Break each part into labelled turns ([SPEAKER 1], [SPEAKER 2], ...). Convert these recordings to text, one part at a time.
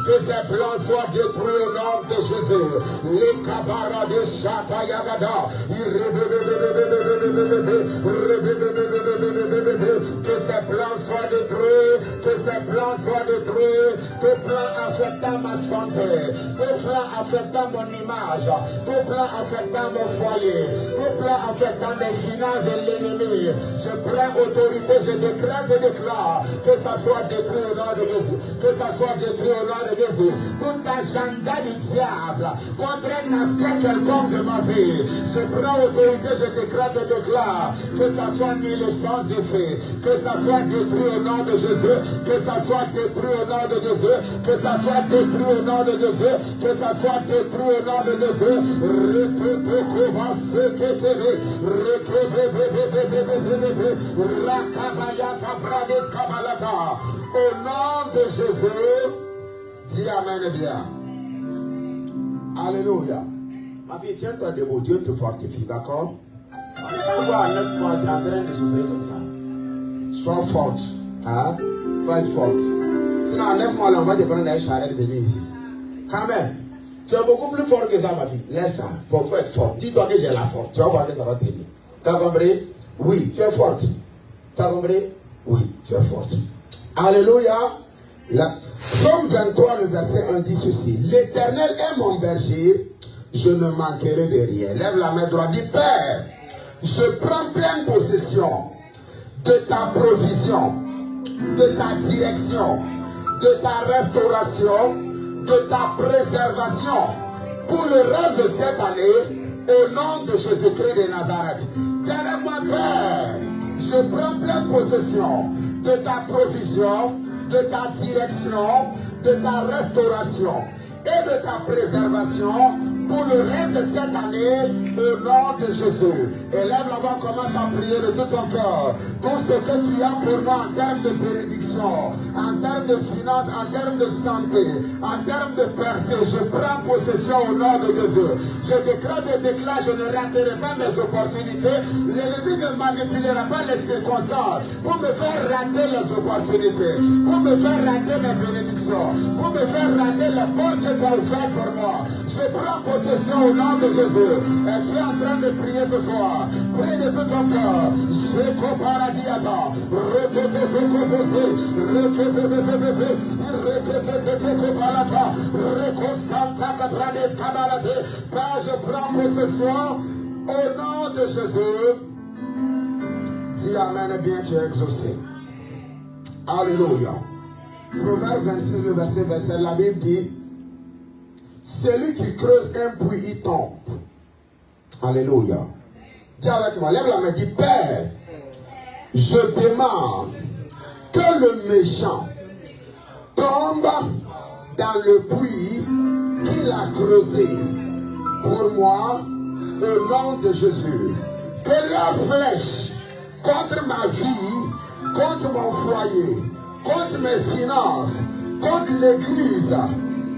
[SPEAKER 1] Que ces plans soient détruits au nom de Jésus. Les cabarades de Chatayagada. Que ces plans soient détruits. Que ces plans soient détruits. Tout plan affectant ma santé. Tout plan affectant mon image. Tout plan affectant mon foyer. Tout plan affectant mes finances et l'ennemi. Je prends autorité, je décrète et déclare que ça soit détruit au nom de Jésus. Que ça soit détruit au nom de Jésus. Tout agenda du diable contre un aspect quelconque de ma vie. Je prends autorité, je décrète et déclare que ça soit nul et sans effet. Que ça soit détruit au nom de Jésus. Que ça soit détruit au nom de Jésus. Que ça soit détruit au nom de Jésus. Que ça soit détruit au nom de Jésus. Au nom de Jésus, dis Amen bien. Alléluia. Ma fille, tiens-toi debout, Dieu te fortifie, d'accord? On va à 9 mois, tu es en train de souffrir comme ça. Sois forte, hein? Faut être forte. Sinon, en 9 mois, là, on va te prendre un charrette de venir ici. Quand même. Tu es beaucoup plus fort que ça, ma fille. Laisse ça. Faut être fort. Dis-toi que j'ai la force. Tu vas voir que ça va t'aider. Tu as compris? Oui, tu es forte. Tu as compris? Oui, tu es forte. Alléluia. Psaume 23, le verset 1 dit ceci. L'Éternel est mon berger, je ne manquerai de rien. Lève la main droite, dis Père, je prends pleine possession de ta provision, de ta direction, de ta restauration, de ta préservation pour le reste de cette année, au nom de Jésus-Christ de Nazareth. Tiens-moi, Père, je prends pleine possession de ta provision, de ta direction, de ta restauration et de ta préservation pour le reste de cette année, au nom de Jésus. Élève là-bas, commence à prier de tout ton cœur. Tout ce que tu as pour moi en termes de bénédiction, en termes de finances, en termes de santé, en termes de percée, je prends possession au nom de Jésus. Je déclare et déclare, je ne raterai pas mes opportunités. L'ennemi ne manipulera pas les circonstances pour me faire rater les opportunités, pour me faire rater mes bénédictions, pour me faire rater les portes que tu as ouvertes pour moi. Je prends possession au nom de Jésus. Et tu es en train de prier ce soir. Prie de tout ton cœur. Je paradiata. Père, je prends possession au nom de Jésus. Dis Amen et bien tu es exaucé. Alléluia. Proverbe 26, le verset 27, la Bible dit celui qui creuse un puits, il tombe. Alléluia. Dis avec moi, lève la main, dis Père, je demande que le méchant tombe dans le puits qu'il a creusé pour moi au nom de Jésus. Que la flèche contre ma vie, contre mon foyer, contre mes finances, contre l'église,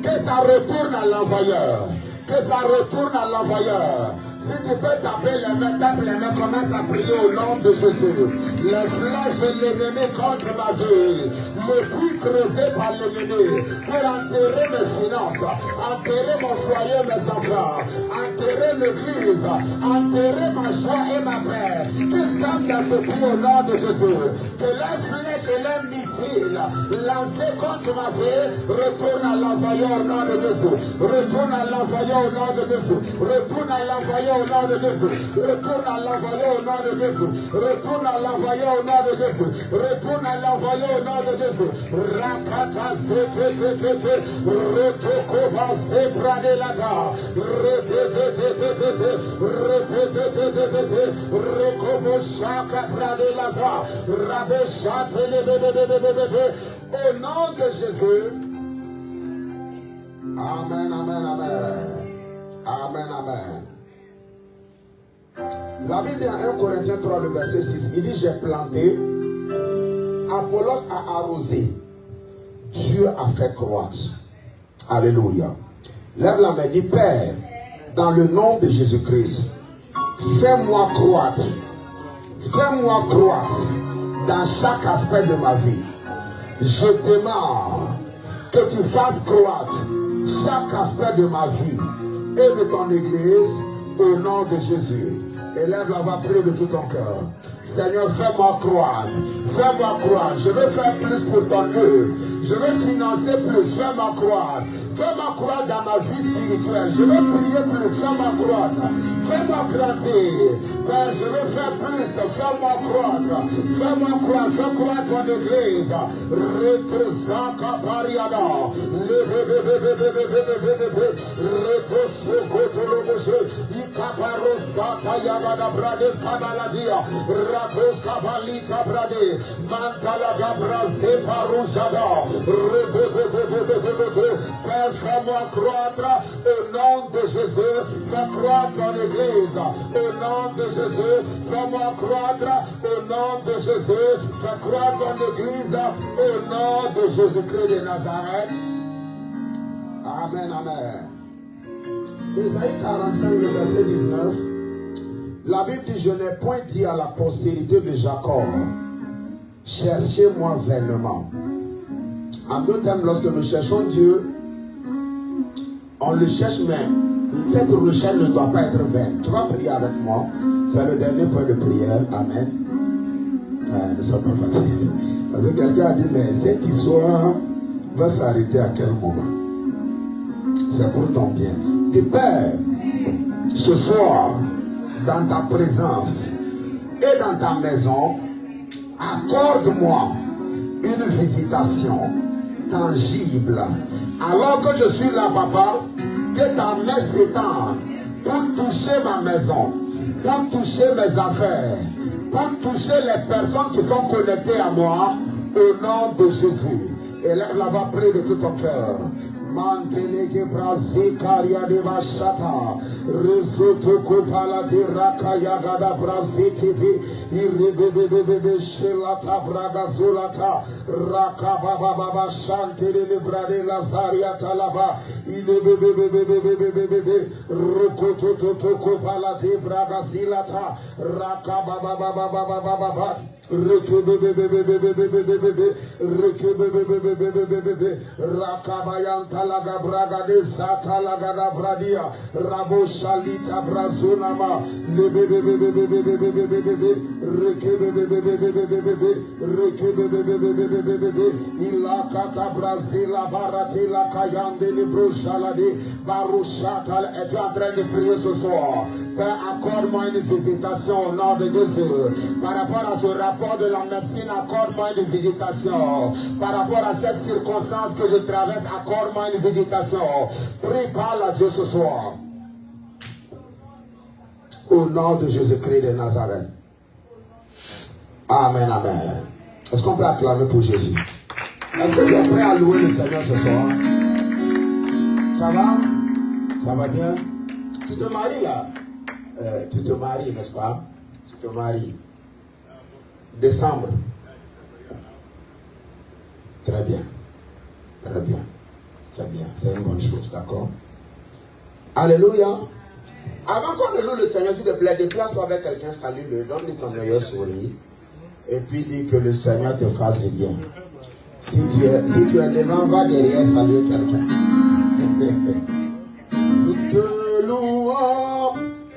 [SPEAKER 1] que ça retourne à l'envoyeur. Que ça retourne à l'envoyeur. Si tu peux taper les mains, tape les mains, commence à prier au nom de Jésus. Les flèches de l'ennemi contre ma vie, le puits creusé par l'ennemi pour enterrer mes finances, enterrer mon foyer, mes enfants, enterrer l'église, enterrer ma joie et ma paix. Qu'il tombe dans ce puits au nom de Jésus. Que les flèches et les missiles lancés contre ma vie retournent à l'envoyeur au nom de Jésus. Retourne à l'envoyeur au nom de Jésus. Retourne à l'envoyeur au nom de Jésus. Retourne à l'envoyeur au nom de Jésus. Retourne à l'envoyeur au nom de Jésus. Retourne à l'envoyeur au nom de Jésus. Rakata zete tete. Retoko base bradelata. Retete. Retete. Rekobo shaka bradelata. Rabe chate bebe. Au nom de Jésus. Amen, amen, amen. Amen, amen. La Bible dans 1 Corinthiens 3, le verset 6, il dit j'ai planté, Apollos a arrosé, Dieu a fait croître. Alléluia. Lève la main, dis Père, dans le nom de Jésus-Christ, fais-moi croître. Fais-moi croître dans chaque aspect de ma vie. Je demande que tu fasses croître chaque aspect de ma vie et de ton église au nom de Jésus. Élève la voix, prie de tout ton cœur. Seigneur, fais-moi croître. Fais-moi croître. Je veux faire plus pour ton œuvre. Je veux financer plus. Fais-moi croître. Fais-moi croître dans ma vie spirituelle. Je veux prier plus. Fais-moi croître. Fais-moi grandir. Père, je veux faire plus. Fais-moi croître. Fais-moi croître. Fais croître ton église. Retosaka pariada. Retosokotolomoje. Ikaparosata yagada brades kabaladia. Ratos kabalita brade. Mantala gabraze parujada. Père, fais-moi croître au nom de Jésus. Fais croître ton église au nom de Jésus. Fais-moi croître au nom de Jésus. Fais croître ton église au nom de Jésus-Christ de Nazareth. Amen, amen. Ésaïe 45, le verset 19. La Bible dit, je n'ai point dit à la postérité de Jacob, cherchez-moi vainement. En d'autres termes, lorsque nous cherchons Dieu, on le cherche, mais cette recherche ne doit pas être vaine. Tu vas prier avec moi. C'est le dernier point de prière. Amen. Nous sommes pas fatigués. Parce que quelqu'un a dit, mais cette histoire va s'arrêter à quel moment? C'est pour ton bien. Et Père, ce soir, dans ta présence et dans ta maison, accorde-moi une visitation tangible. Alors que je suis là, papa, que ta main s'étende pour toucher ma maison, pour toucher mes affaires, pour toucher les personnes qui sont connectées à moi, au nom de Jésus. Élève la voix, prie de tout ton cœur. Manteleke brazi karia de bashata rezoto kopala de rakaya gada brazi tv irebe shelata braga zulata rakaba baba shantele le brade lazaria talaba ilebe rokoto to kopala de braga zilata rakaba baba Rakabayanta laga braga de sata laga da bradia rabo shalita brazunama ilakata brazila baratila kayande libro shalade barushata. Es-tu en train de prier ce soir? Père, accorde-moi une visitation au nom de Jésus. Par rapport à ce rapport de la médecine, accorde-moi une visitation. Par rapport à cette circonstance que je traverse, accorde-moi une visitation. Prie, parle à Dieu ce soir. Au nom de Jésus-Christ de Nazareth. Amen, amen. Est-ce qu'on peut acclamer pour Jésus? Est-ce que tu es prêt à louer le Seigneur ce soir? Ça va? Ça va bien? Tu te maries là? Tu te maries, n'est-ce pas? Tu te maries. Décembre. Très bien. Très bien. C'est bien. C'est une bonne chose, d'accord? Alléluia. Avant qu'on ne loue le Seigneur, s'il te plaît, déplace-toi avec quelqu'un, salue-le, donne-lui ton meilleur sourire. Et puis dis que le Seigneur te fasse du bien. Si tu es devant, va derrière, saluer quelqu'un. Nous te louons,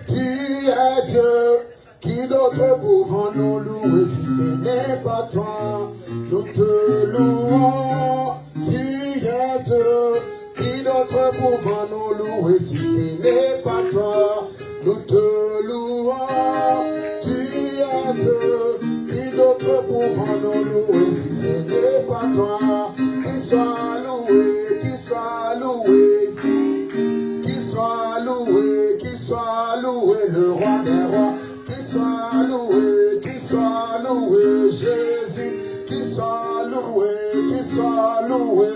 [SPEAKER 1] tu es Dieu. Qui d'autre pouvons-nous louer si ce n'est pas toi? Nous te louons, tu es Dieu. Qui d'autre pouvons-nous louer si ce n'est pas toi? Nous te louons, tu es Dieu. Qui d'autre pouvons-nous louer si ce n'est pas toi? Qu'il soit loué, qu'il soit loué, qu'il soit loué, qu'il soit loué, le roi des rois. Qu'il soit loué, Jésus, qu'il soit loué,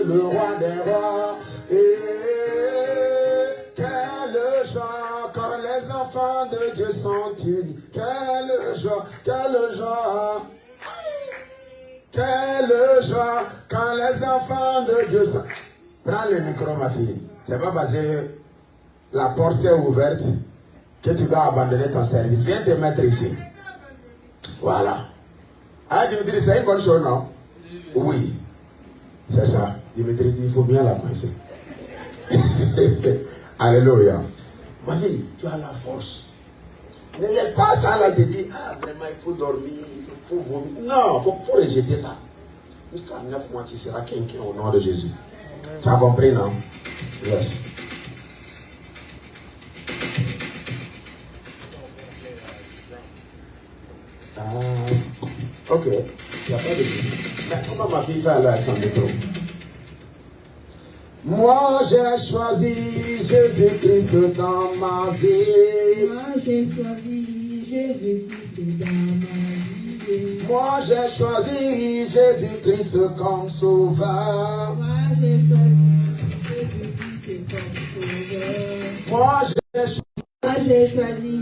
[SPEAKER 1] le roi des rois. Et quelle joie quand les enfants de Dieu sont unis. Quelle joie, quelle joie. Quelle joie quand les enfants de Dieu sont... Prends le micro, ma fille. C'est pas parce que la porte est ouverte que tu dois abandonner ton service. Viens te mettre ici. Voilà. Ah, Dimitri, c'est une bonne chose, non? Oui. C'est ça. Dimitri dit, il faut bien la penser. Alléluia. Ma fille, tu as la force. Ne laisse pas ça là, te dire, ah, vraiment, il faut dormir, il faut vomir. Non, il faut rejeter ça. Jusqu'à 9 mois, tu seras quelqu'un au nom de Jésus. Tu as compris, non? Yes. Ok. Il n'y a pas de souci. Mais comment ma fille fait alors avec son micro? Moi j'ai choisi Jésus-Christ dans ma vie.
[SPEAKER 2] Moi j'ai choisi Jésus-Christ dans ma vie.
[SPEAKER 1] Moi j'ai choisi Jésus-Christ comme sauveur.
[SPEAKER 2] Moi j'ai choisi Jésus-Christ comme sauveur.
[SPEAKER 1] Moi
[SPEAKER 2] j'ai choisi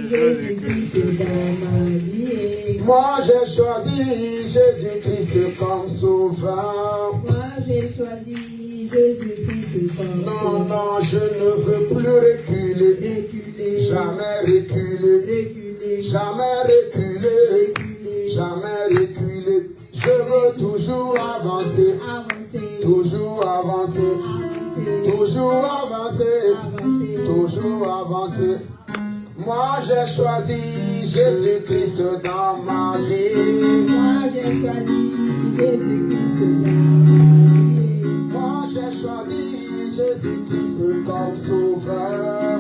[SPEAKER 2] Jésus-Christ dans ma vie.
[SPEAKER 1] Moi j'ai choisi Jésus-Christ comme sauveur.
[SPEAKER 2] Moi j'ai choisi Jésus-Christ comme
[SPEAKER 1] Non,
[SPEAKER 2] sauveur.
[SPEAKER 1] non, je ne veux plus reculer. Jamais reculer. Jamais reculer. Jamais reculer. Je veux toujours avancer. Toujours avancer. Toujours avancer. Toujours avancer. Moi j'ai choisi Jésus-Christ dans ma vie.
[SPEAKER 2] Moi j'ai choisi Jésus-Christ dans ma vie.
[SPEAKER 1] Moi j'ai choisi Jésus-Christ comme sauveur.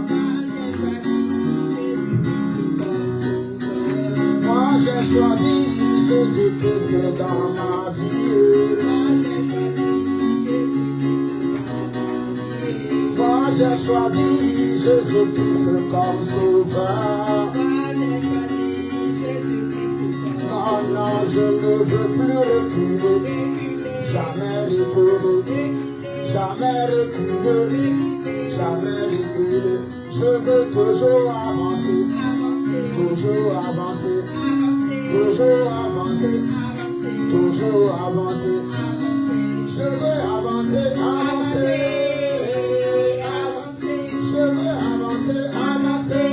[SPEAKER 1] Moi j'ai choisi Jésus-Christ dans ma vie. Moi j'ai choisi Jésus-Christ comme sauveur. Non, non, je ne veux plus reculer. Jamais reculer. Jamais reculer. Jamais reculer. Je veux toujours avancer. Toujours avancer. Toujours avancer. Toujours avancer. Je veux avancer, avancer. Je veux avancer, avancer.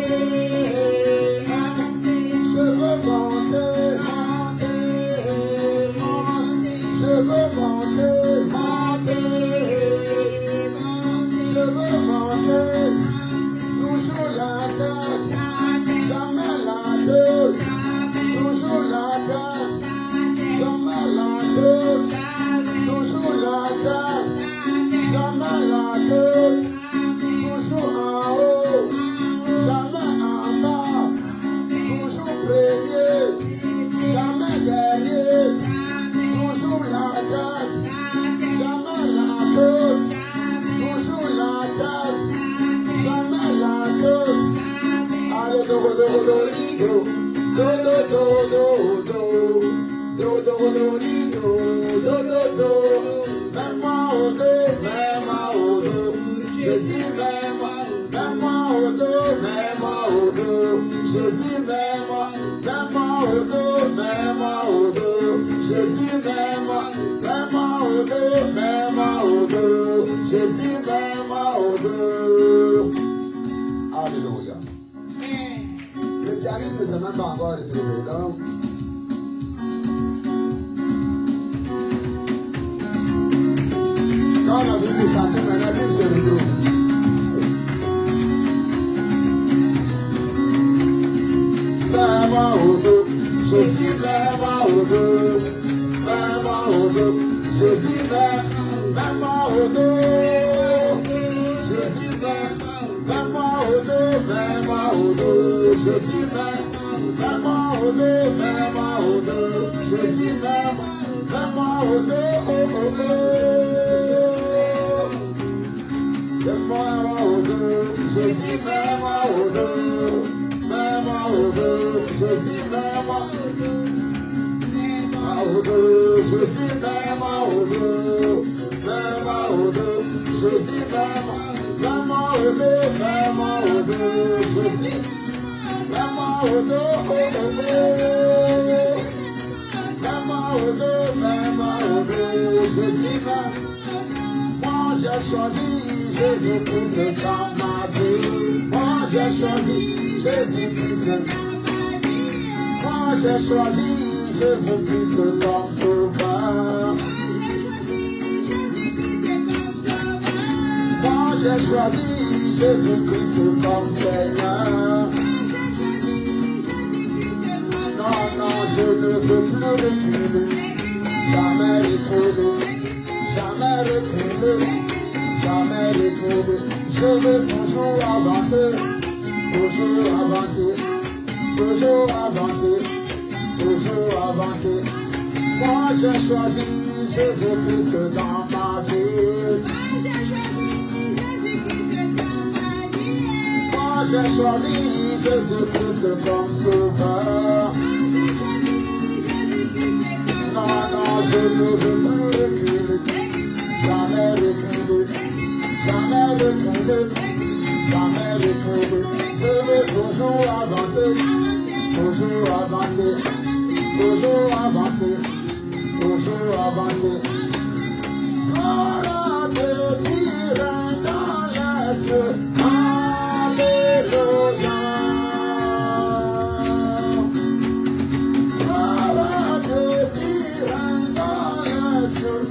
[SPEAKER 1] Je veux monter, monter, monter. Je veux monter, monter. Je veux monter. Toujours la tête, jamais la tête. Toujours la tête, jamais la tête. Toujours la tête, jamais la tête. Toujours en haut, jamais en bas. Toujours premier, jamais dernier. Toujours la tête, jamais la tête. Toujours la tête, jamais la tête. Allez, do do do do do do do do do. Mets-moi au dos, mets-moi au dos. Jésus, mets-moi au dos, mets-moi au dos. Jésus, mets-moi au dos, mets-moi au dos. Jésus, mets-moi au dos, mets-moi au dos. Jésus, mets-moi au dos. Alléluia. Le pianiste ne s'est même pas encore retrouvé, donc. Quand on a vu de chanter, maintenant, lui se retrouve. Mets-moi au dos, Jésus, mets-moi au dos. Mets-moi au dos, Jésus, mets-moi au dos. Jésus, mets-moi au dos, mets-moi au dos. Jésus, mets-moi au dos, mets-moi au dos. Jésus, mets-moi au dos, oh, oh, oh. Mets-moi au dos, Jésus, mets-moi au dos. Mets-moi au dos, Jésus, mets-moi au dos. Jésus, mets-moi au dos. Mets-moi au dos, Jésus, mets-moi au dos. Mets-moi au dos, Jésus, mets-moi au dos, oh, oh, oh. Mets-moi au dos, mets-moi au dos. Jésus, moi j'ai choisi Jésus-Christ dans ma vie. Moi j'ai choisi Jésus-Christ. Moi j'ai choisi Jésus-Christ comme sauveur. Moi j'ai choisi Jésus-Christ comme Seigneur. Non, non, je ne veux plus reculer. Jamais reculer. Jamais reculer. Jamais reculer. Je veux toujours avancer. Toujours avancer. Toujours avancer. Toujours avancer. Moi j'ai choisi Jésus-Christ dans ma vie. Moi j'ai choisi Jésus-Christ comme sauveur. Non, non, je ne veux plus reculer. Jamais reculer. Jamais reculer. Jamais reculer. Je veux toujours avancer. Toujours avancer. Toujours avancer. Toujours avancer. Gloire à Dieu qui règne dans les cieux. Alléluia. Gloire à Dieu qui règne dans les cieux.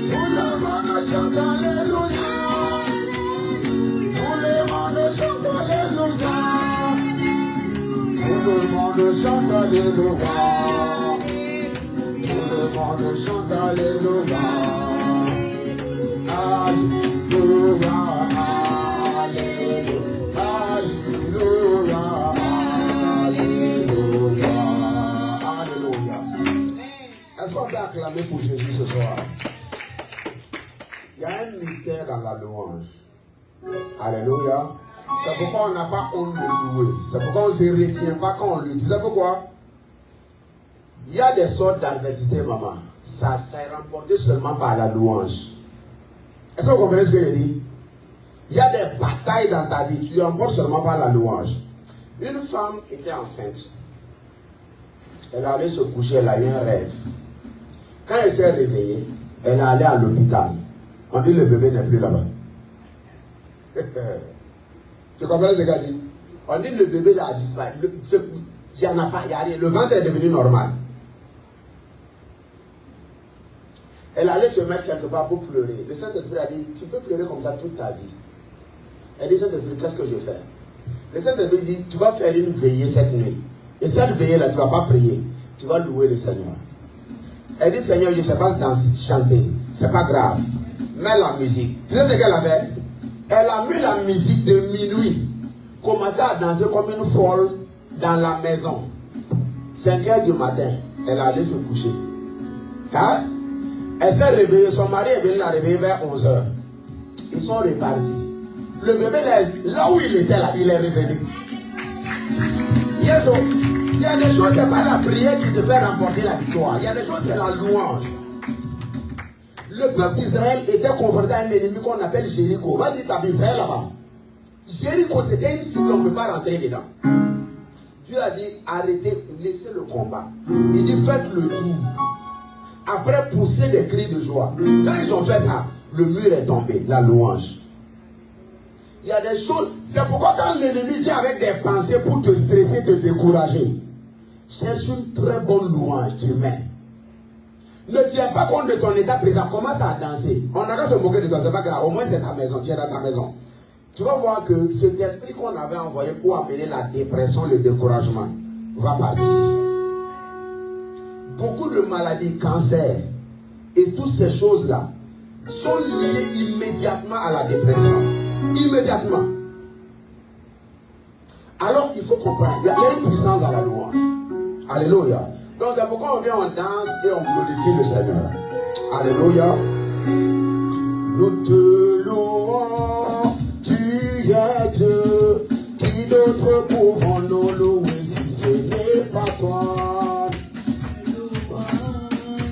[SPEAKER 1] Tout le monde chante Alléluia. Tout le monde chante Alléluia. Tout le monde chante Alléluia. Tout le monde chante Alléluia. Alléluia. Alléluia. Alléluia. Alléluia. Est-ce qu'on peut acclamer pour Jésus ce soir? Il y a un mystère dans la louange. Alléluia. C'est pourquoi on n'a pas honte de louer. C'est pourquoi on ne se retient pas quand on loue. Tu sais pourquoi? Il y a des sortes d'adversité, maman. Ça est remporté seulement par la louange. Est-ce que vous comprenez ce que je dis? Il y a des batailles dans ta vie. Tu les remportes seulement par la louange. Une femme était enceinte. Elle allait se coucher. Elle a eu un rêve. Quand elle s'est réveillée, elle est allée à l'hôpital. On dit le bébé n'est plus là-bas. Tu comprends ce qu'elle dit? On dit le bébé là a disparu. Il n'y en a pas, il n'y a rien. Le ventre est devenu normal. Elle allait se mettre quelque part pour pleurer. Le Saint-Esprit a dit, tu peux pleurer comme ça toute ta vie. Elle dit, Saint-Esprit, qu'est-ce que je fais? Le Saint-Esprit dit, tu vas faire une veillée cette nuit. Et cette veillée-là, tu ne vas pas prier. Tu vas louer le Seigneur. Elle dit, Seigneur, je ne sais pas chanter. C'est pas grave. Mets la musique. Tu sais ce qu'elle a fait? Elle a mis la musique de minuit. Commençait à danser comme une folle dans la maison. 5 heures du matin, elle allait se coucher. Hein? Elle s'est réveillée. Son mari est venu la réveiller vers 11 heures. Ils sont repartis. Le bébé, là où il était, là, il est revenu. Yes, il y a des choses, c'est pas la prière qui te fait remporter la victoire. Il y a des choses, c'est la louange. Le peuple d'Israël était confronté à un ennemi qu'on appelle Jéricho. Vas-y, ta Bible, c'est là-bas. Jéricho, c'était une cible, on ne peut pas rentrer dedans. Dieu a dit, arrêtez, laissez le combat. Il dit, faites le tour. Après, poussez des cris de joie. Quand ils ont fait ça, le mur est tombé, la louange. Il y a des choses, c'est pourquoi quand l'ennemi vient avec des pensées pour te stresser, te décourager, cherche une très bonne louange, tu mets. Ne tiens pas compte de ton état présent, commence à danser. On n'a qu'à se moquer de toi, c'est pas grave, au moins c'est ta maison, tu es dans ta maison. Tu vas voir que cet esprit qu'on avait envoyé pour amener la dépression, le découragement, va partir. Beaucoup de maladies, cancer et toutes ces choses-là sont liées immédiatement à la dépression. Immédiatement. Alors il faut comprendre, il y a une puissance à la louange. Alléluia. Donc c'est pourquoi on vient, on danse et on glorifie le Seigneur. Alléluia. Nous te louons, tu es Dieu. Qui d'autre pouvons nous louer si ce n'est pas toi?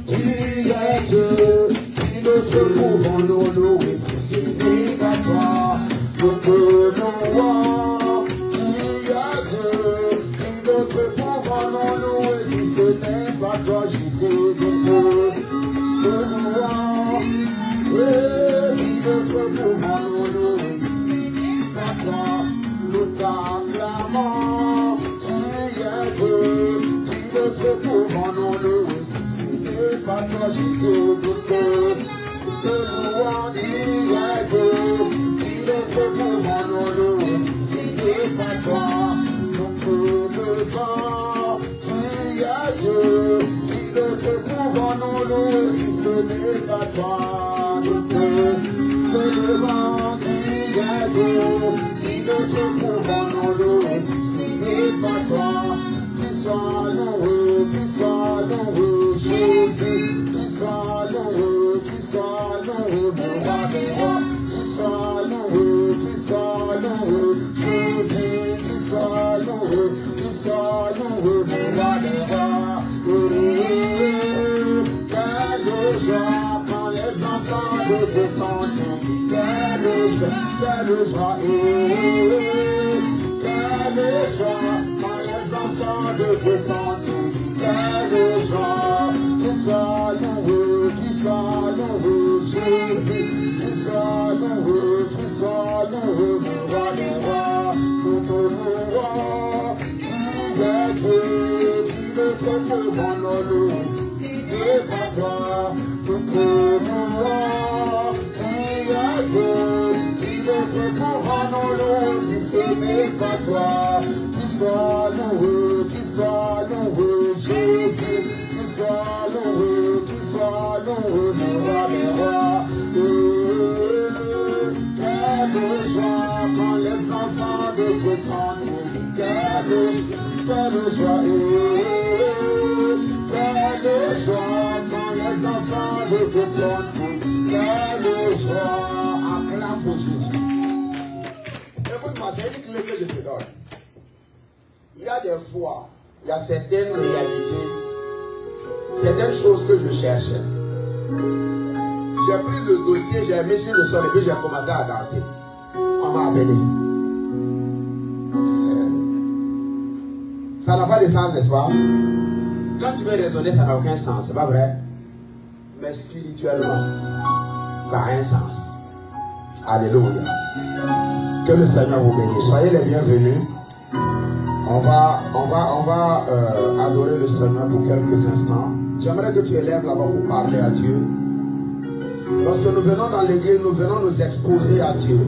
[SPEAKER 1] Tu es Dieu. Qui d'autre pouvons nous louer si ce n'est pas toi? Nous te louons, tu es Dieu. Qui d'autre pouvons nous louer si ce n'est pas toi, Jésus? Nous te louons, oui, qui d'autre pouvons nous louer si ce n'est pas toi? Nous t'acclamons, tu es Dieu. Jésus, de louange, il y a Dieu, qui notre mouvement nous loue, si ce n'est pas toi, nous te levons, tu as Dieu, qui notre mouvement nous loue, si ce n'est pas toi, nous te levons, tu as Dieu, qui notre mouvement nous loue, si ce n'est pas toi, qui soit loué, Jésus, qui soit loué, le roi des rois, qui soit loué, Jésus, qui soit loué, le roi des rois. Quelle joie quand les enfants de Dieu sont unis, quelle joie, quelle joie quand les enfants de Dieu sont unis, quelle joie, qui soit loué, Jésus, qui soit loué, le roi des rois, nous te louons, tu es Dieu, qui notre mouvement nous loue, si ce n'est pas toi, nous te louons, tu es Dieu, qui notre mouvement nous loue, si ce n'est pas toi, qui soit loué, Jésus, qui soit loué, le roi des rois. Quelle joie quand les enfants de Dieu sont unis, quelle joie, quand les enfants de Dieu sont unis, quelle joie, acclame pour Jésus. Écoute-moi, c'est une clé que je te donne. Il y a des fois, il y a certaines réalités, certaines choses que je cherchais. J'ai pris le dossier, j'ai mis sur le sol et puis j'ai commencé à danser. On m'a appelé. Ça n'a pas de sens, n'est-ce pas? Quand tu veux raisonner, ça n'a aucun sens, c'est pas vrai? Mais spirituellement, ça a un sens. Alléluia. Que le Seigneur vous bénisse. Soyez les bienvenus. On va adorer le Seigneur pour quelques instants. J'aimerais que tu élèves là-bas pour parler à Dieu. Lorsque nous venons dans l'église, nous venons nous exposer à Dieu.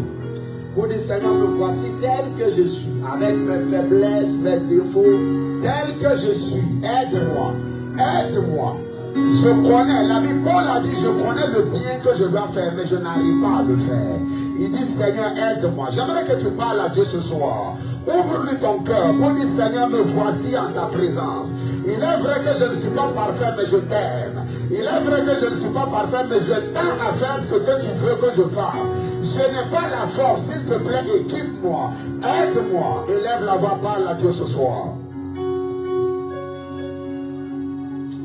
[SPEAKER 1] Pour dire, Seigneur, me voici tel que je suis, avec mes faiblesses, mes défauts, tel que je suis. Aide-moi, aide-moi. Je connais, la Bible, Paul a dit, je connais le bien que je dois faire, mais je n'arrive pas à le faire. Il dit, Seigneur, aide-moi. J'aimerais que tu parles à Dieu ce soir. Ouvre-lui ton cœur pour dire, Seigneur, me voici en ta présence. Il est vrai que je ne suis pas parfait, mais je t'aime. Il est vrai que je ne suis pas parfait, mais je tends à faire ce que tu veux que je fasse. Je n'ai pas la force, s'il te plaît, équipe-moi, aide-moi. Élève la voix, parle à Dieu ce soir.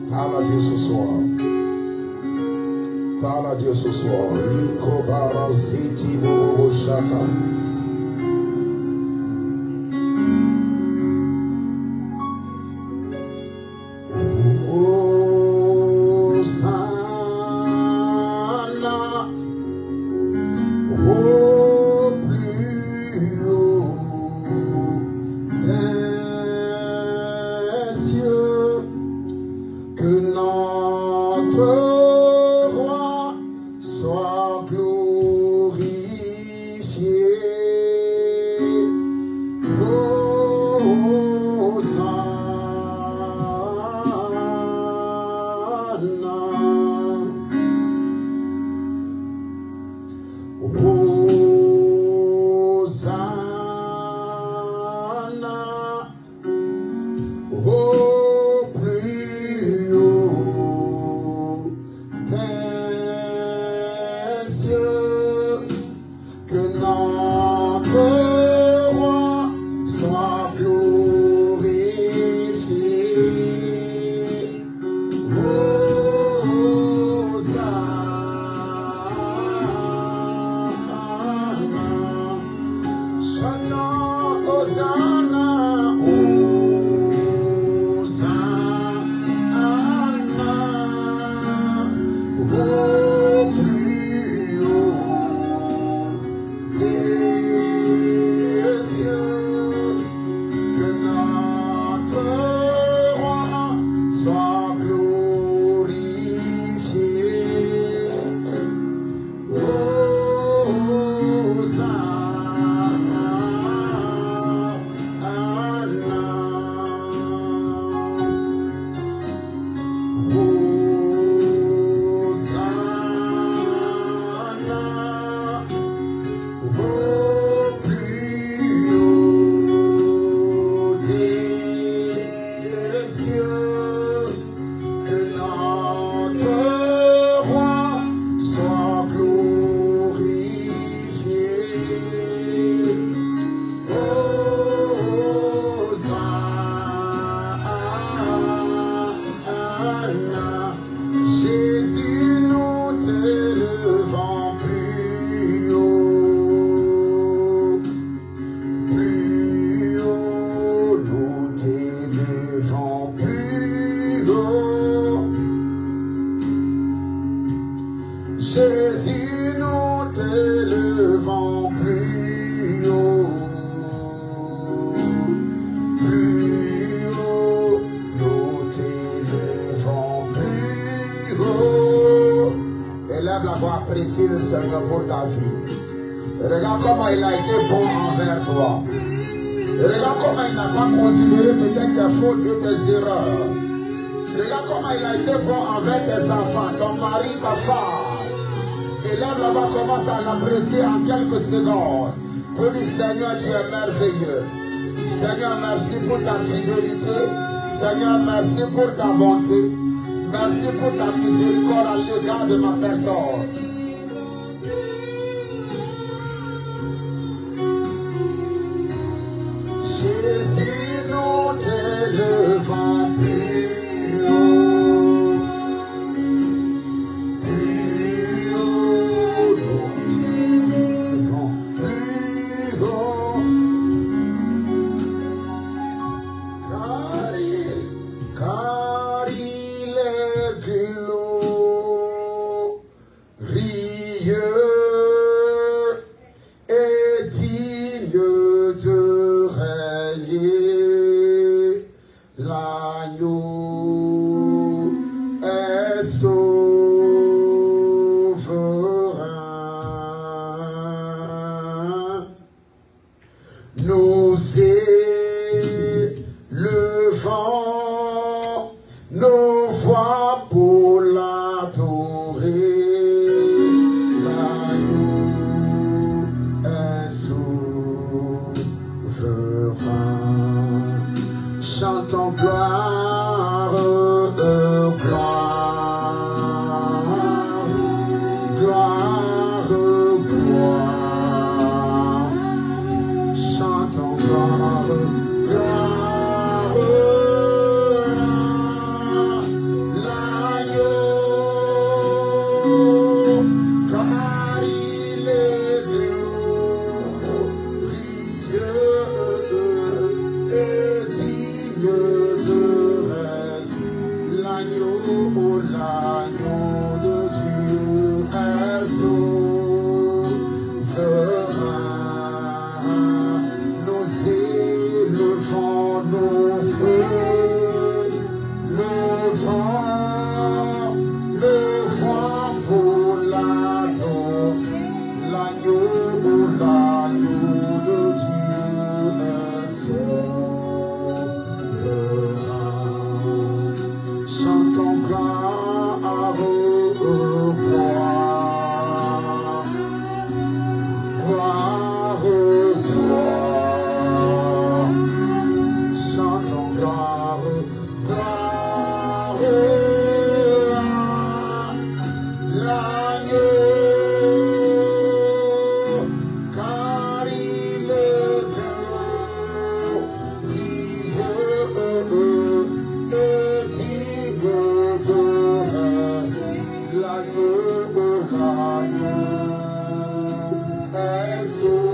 [SPEAKER 1] Parle à Dieu ce soir. Parle à Dieu ce soir. Liko baraziti bobo shata. d'avoir apprécié le Seigneur pour ta vie. Regarde comment il a été bon envers toi. Regarde comment il n'a pas considéré peut-être tes fautes et tes erreurs. Regarde comment il a été bon envers tes enfants, ton mari, ta femme. Et là, là-bas, commence à l'apprécier en quelques secondes. Pour dire, Seigneur, tu es merveilleux. Seigneur, merci pour ta fidélité. Seigneur, merci pour ta bonté. Merci pour ta miséricorde à l'égard de ma personne. Jésus, nous t'élevons plus haut. Plus haut, nous t'élevons plus haut. Car il est glorieux et digne de régner. L'agneau est souverain. Nous élevons nos voix pour l'adorer. L'agneau est souverain. Chantons gloire, gloire, gloire, gloire. Chantons gloire, gloire, l'agneau, car il est glorieux et digne de règne. L'agneau, l'agneau de Dieu est souverain. Nous élevons, nous élevons le vent pour l'adorer. L'agneau, l'agneau de Dieu est souverain. Chantons gloire, gloire, gloire, gloire. Chantons gloire, gloire, l'agneau, car il est glorieux et digne de règne. L'agneau, l'agneau est souverain.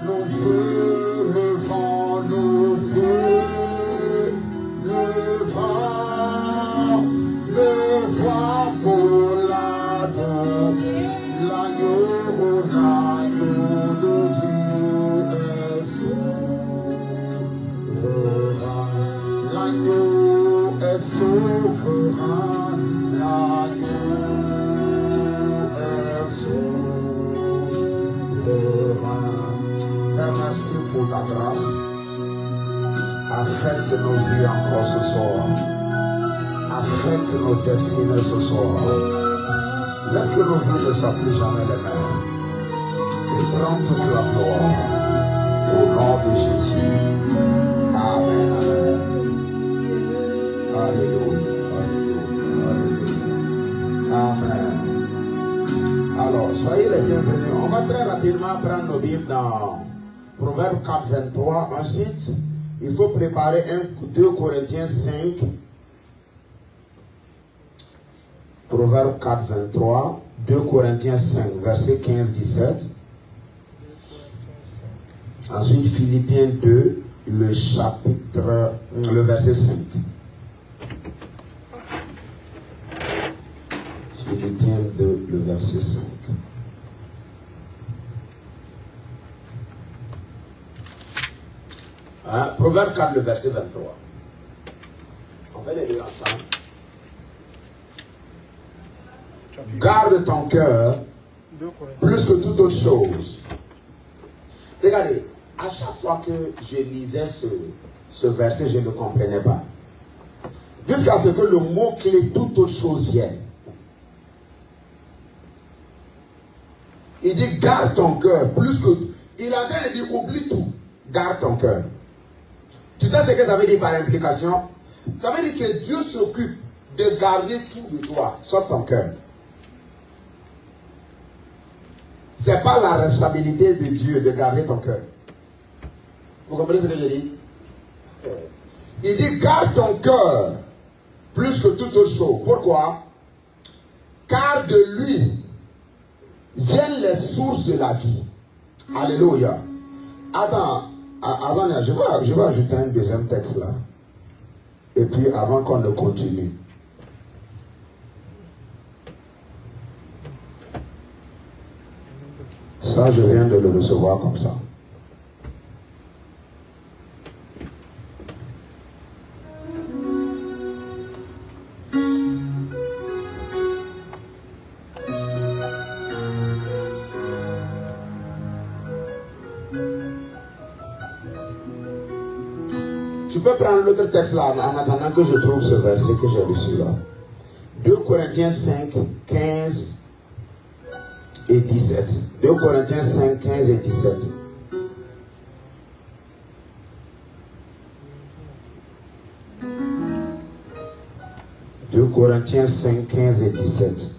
[SPEAKER 1] Nous élevons, nous élevons le voix pour l'adorer. L'agneau, l'agneau de Dieu est souverain. L'agneau est souverain. L'agneau est souverain. Et merci pour ta grâce. Affecte nos vies encore ce soir. Affecte nos destinées ce soir. Laisse que nos vies ne soient plus jamais les mêmes. Et prends toute la gloire. Au nom de Jésus. Amen. Amen. Alléluia. Alléluia. Amen. Alors, soyez les bienvenus. On va très rapidement prendre nos Bibles dans Proverbe 4, 23. Ensuite, il faut préparer 2 Corinthiens 5. Proverbe 4, 23. 2 Corinthiens 5, verset 15, 17. Ensuite, Philippiens 2, le verset 5. Philippiens 2, le verset 5. Proverbe 4, le verset 23. On va les lire ensemble. Garde ton cœur plus que toute autre chose. Regardez, à chaque fois que je lisais ce verset, je ne comprenais pas. Jusqu'à ce que le mot-clé toute autre chose vienne. Il dit garde ton cœur plus que... Il est en train de dire oublie tout. Garde ton cœur. Tu sais ce que ça veut dire par implication? Ça veut dire que Dieu s'occupe de garder tout de toi, sauf ton cœur. Ce n'est pas la responsabilité de Dieu de garder ton cœur. Vous comprenez ce que je dis? Il dit garde ton cœur plus que toute autre chose. Pourquoi? Car de lui viennent les sources de la vie. Alléluia. Attends, je vais ajouter un deuxième texte là. Et puis avant qu'on ne continue. Ça, je viens de le recevoir comme ça. Tu peux prendre l'autre texte là en attendant que je trouve ce verset que j'ai reçu là. 2 Corinthiens 5, 15 et 17. 2 Corinthiens 5, 15 et 17. « 2 Corinthiens 5, 15 et 17.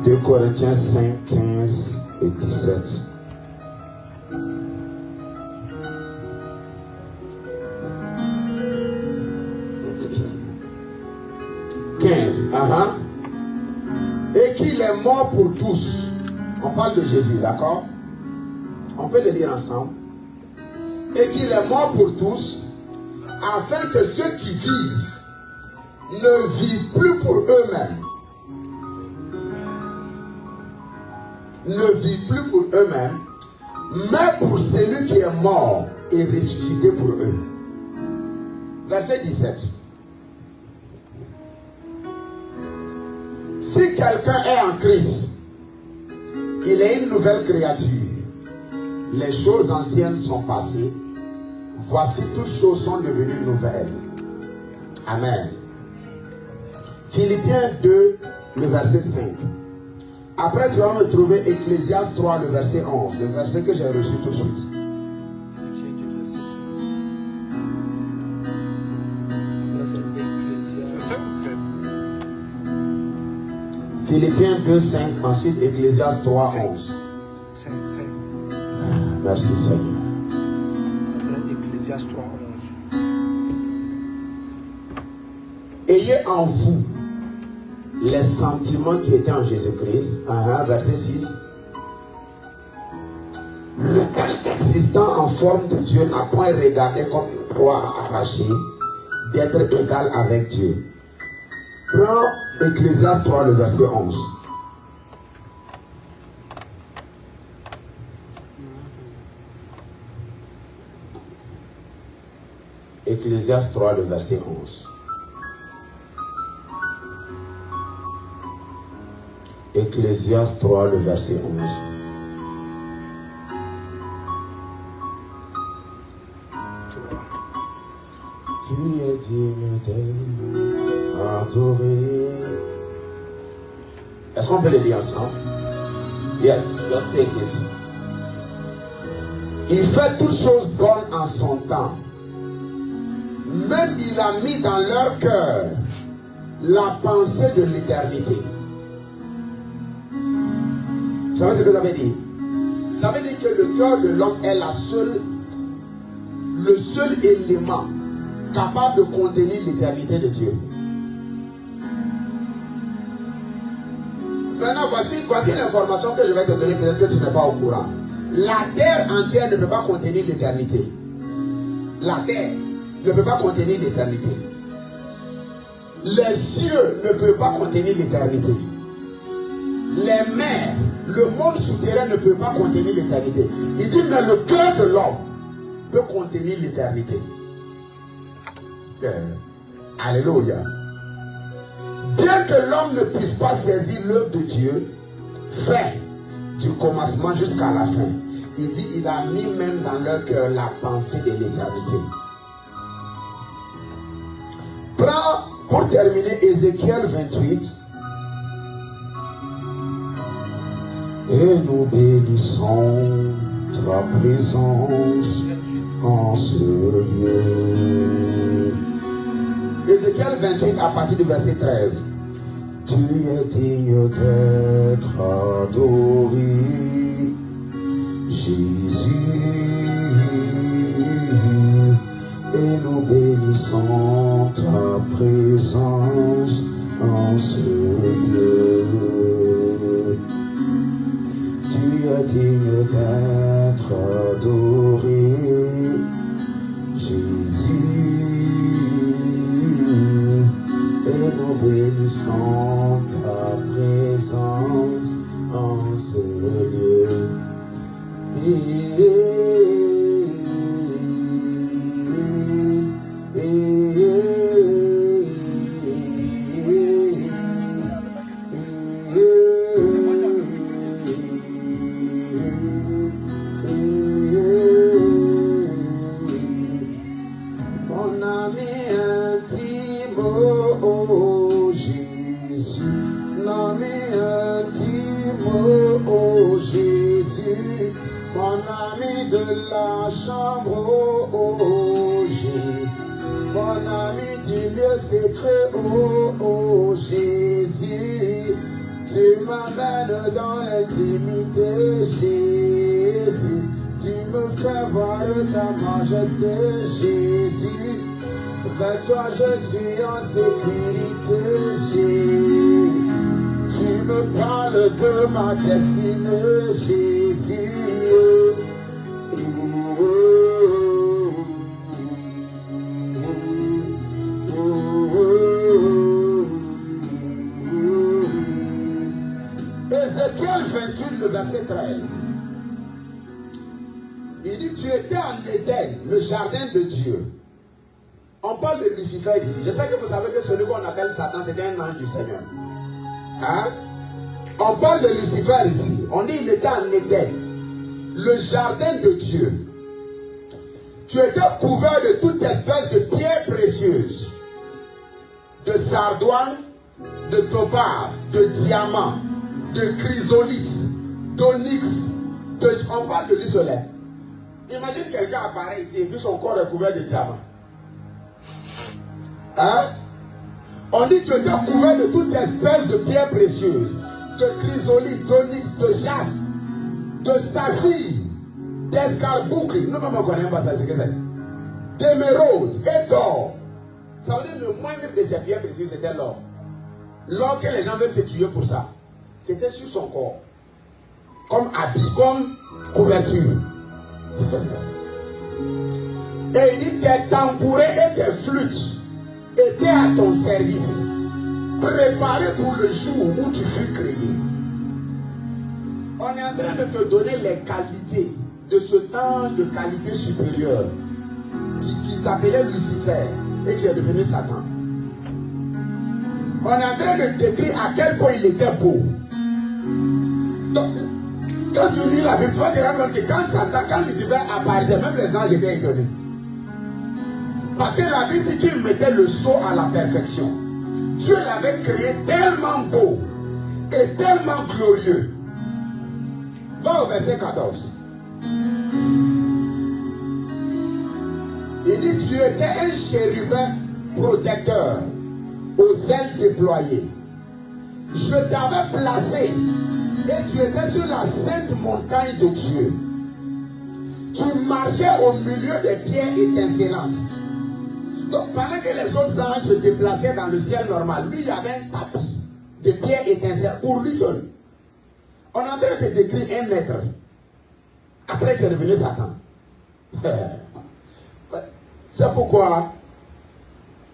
[SPEAKER 1] « 2 Corinthiens 5, 15 et 17. » 15. Et qu'il est mort pour tous. On parle de Jésus, d'accord? On peut le lire ensemble. Et qu'il est mort pour tous, afin que ceux qui vivent ne vivent plus pour eux-mêmes. Ne vivent plus pour eux-mêmes, mais pour celui qui est mort et ressuscité pour eux. Verset 17. Si quelqu'un est en Christ, il est une nouvelle créature. Les choses anciennes sont passées. Voici, toutes choses sont devenues nouvelles. Amen. Philippiens 2, le verset 5. Après, tu vas me trouver Ecclésiaste 3, le verset 11. Le verset que j'ai reçu tout de suite. Philippiens 2, 5. Ensuite, Ecclésiaste 3, 11. Merci Seigneur. Ecclésiaste 3, 11. Ayez en vous les sentiments qui étaient en Jésus-Christ. Verset 6. Le existant en forme de Dieu n'a point regardé comme une proie arrachée d'être égal avec Dieu. Prends Ecclésiaste 3, le verset 11. Ecclésiaste 3, le verset 11. Ecclésiaste 3, le verset 11. Tu es digne d'être adoré. Est-ce qu'on peut le lire ensemble? Yes, just take this. Il fait toutes choses bonnes en son temps. Même il a mis dans leur cœur la pensée de l'éternité. Vous savez ce que ça veut dire? Ça veut dire que le cœur de l'homme est le seul élément capable de contenir l'éternité de Dieu. Maintenant, voici l'information que je vais te donner, peut-être que tu n'es pas au courant. La terre entière ne peut pas contenir l'éternité. La terre ne peut pas contenir l'éternité. Les cieux ne peuvent pas contenir l'éternité. Les mers, le monde souterrain ne peut pas contenir l'éternité. Il dit, mais le cœur de l'homme peut contenir l'éternité. Alléluia. Bien que l'homme ne puisse pas saisir l'œuvre de Dieu, fait du commencement jusqu'à la fin, il dit, il a mis même dans leur cœur la pensée de l'éternité. Prends, pour terminer, Ézéchiel 28. Et nous bénissons ta présence en ce lieu. Ézéchiel 28 à partir du verset 13. Tu es digne d'être adoré, Jésus, et nous bénissons ta présence en ce lieu. Tu es digne d'être adoré, Jésus, et nous bénissons ta présence en ce lieu. Mon ami intime, oh Jésus, mon ami intime, oh Jésus, mon ami de la chambre, oh Jésus, mon ami du lieu secret, oh Jésus, tu m'amènes dans l'intimité, Jésus. Tu me fais voir ta majesté, Jésus. Vers toi je suis en sécurité, Jésus. Tu me parles de ma destinée, Jésus. Ézéchiel 28, le verset 13. Il dit, tu étais en Éden, le jardin de Dieu. On parle de Lucifer ici. J'espère que vous savez que celui qu'on appelle Satan, c'était un ange du Seigneur. Hein? On parle de Lucifer ici. On dit, il était en Éden, le jardin de Dieu. Tu étais couvert de toute espèce de pierres précieuses, de sardoine, de topaz, de diamant, de chrysolite, d'onyx. On parle de l'isolé. Imagine quelqu'un apparaît ici et puis son corps est couvert de diamants. Hein? On dit que tu étais couvert de toute espèce de pierres précieuses, de chrysolite, d'onyx, de jaspe, de saphir, d'escarboucle. Nous ne connaissons pas ça, c'est que c'est. D'émeraude et d'or. Ça veut dire que le moindre de ces pierres précieuses, c'était l'or. L'or que les gens veulent se tuer pour ça. C'était sur son corps. Comme habit, comme couverture. Et il dit, tes tambourets et tes flûtes étaient à ton service, préparés pour le jour où tu fus créé. On est en train de te donner les qualités de ce temps de qualité supérieure qui s'appelait Lucifer et qui est devenu Satan. On est en train de décrire à quel point il était beau. Donc, quand tu lis la Bible, tu vas te rendre compte que quand Lucifer apparaissait, même les anges étaient étonnés. Parce que la Bible dit qu'il mettait le sceau à la perfection. Dieu l'avait créé tellement beau et tellement glorieux. Va au verset 14. Il dit, tu étais un chérubin protecteur aux ailes déployées. Je t'avais placé et tu étais sur la sainte montagne de Dieu. Tu marchais au milieu des pierres étincelantes. Donc pendant que les autres anges se déplaçaient dans le ciel normal, lui il y avait un tapis de pierres étincelantes pour lui seul. On est en train de décrire un maître. Après qu'il est devenu Satan. C'est pourquoi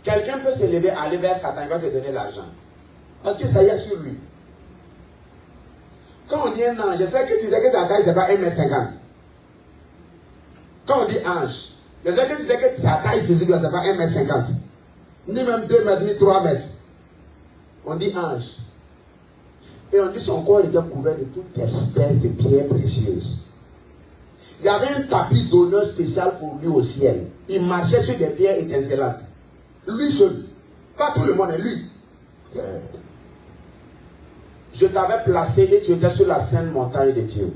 [SPEAKER 1] quelqu'un peut se lever, aller vers Satan, il va te donner l'argent. Parce que ça y est sur lui. Quand on dit un ange, j'espère que tu sais que sa taille, ce n'est pas 1m50. Quand on dit ange, j'espère que tu sais que sa taille physique, ce n'est pas 1m50. ni même 2 mètres, ni 3 mètres. On dit ange. Et on dit son corps était couvert de toutes espèces de pierres précieuses. Il y avait un tapis d'honneur spécial pour lui au ciel. Il marchait sur des pierres étincelantes. Lui seul. Pas tout le monde, lui. Je t'avais placé et tu étais sur la sainte montagne de Dieu.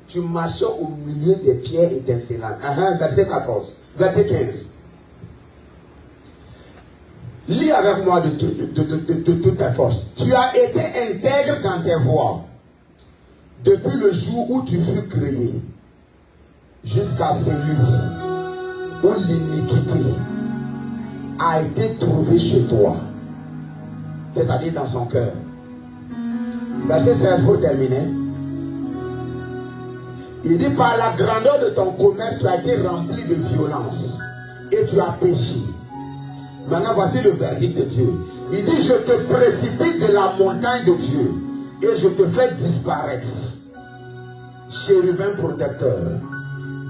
[SPEAKER 1] Tu marchais au milieu des pierres étincelantes. Verset 14. Verset 15. Lis avec moi de toute ta force. Tu as été intègre dans tes voies depuis le jour où tu fus créé jusqu'à celui où l'iniquité a été trouvée chez toi, c'est-à-dire dans son cœur. Verset 16 pour terminer. Il dit, par la grandeur de ton commerce, tu as été rempli de violence et tu as péché. Maintenant, voici le verdict de Dieu. Il dit, je te précipite de la montagne de Dieu et je te fais disparaître, chérubin protecteur,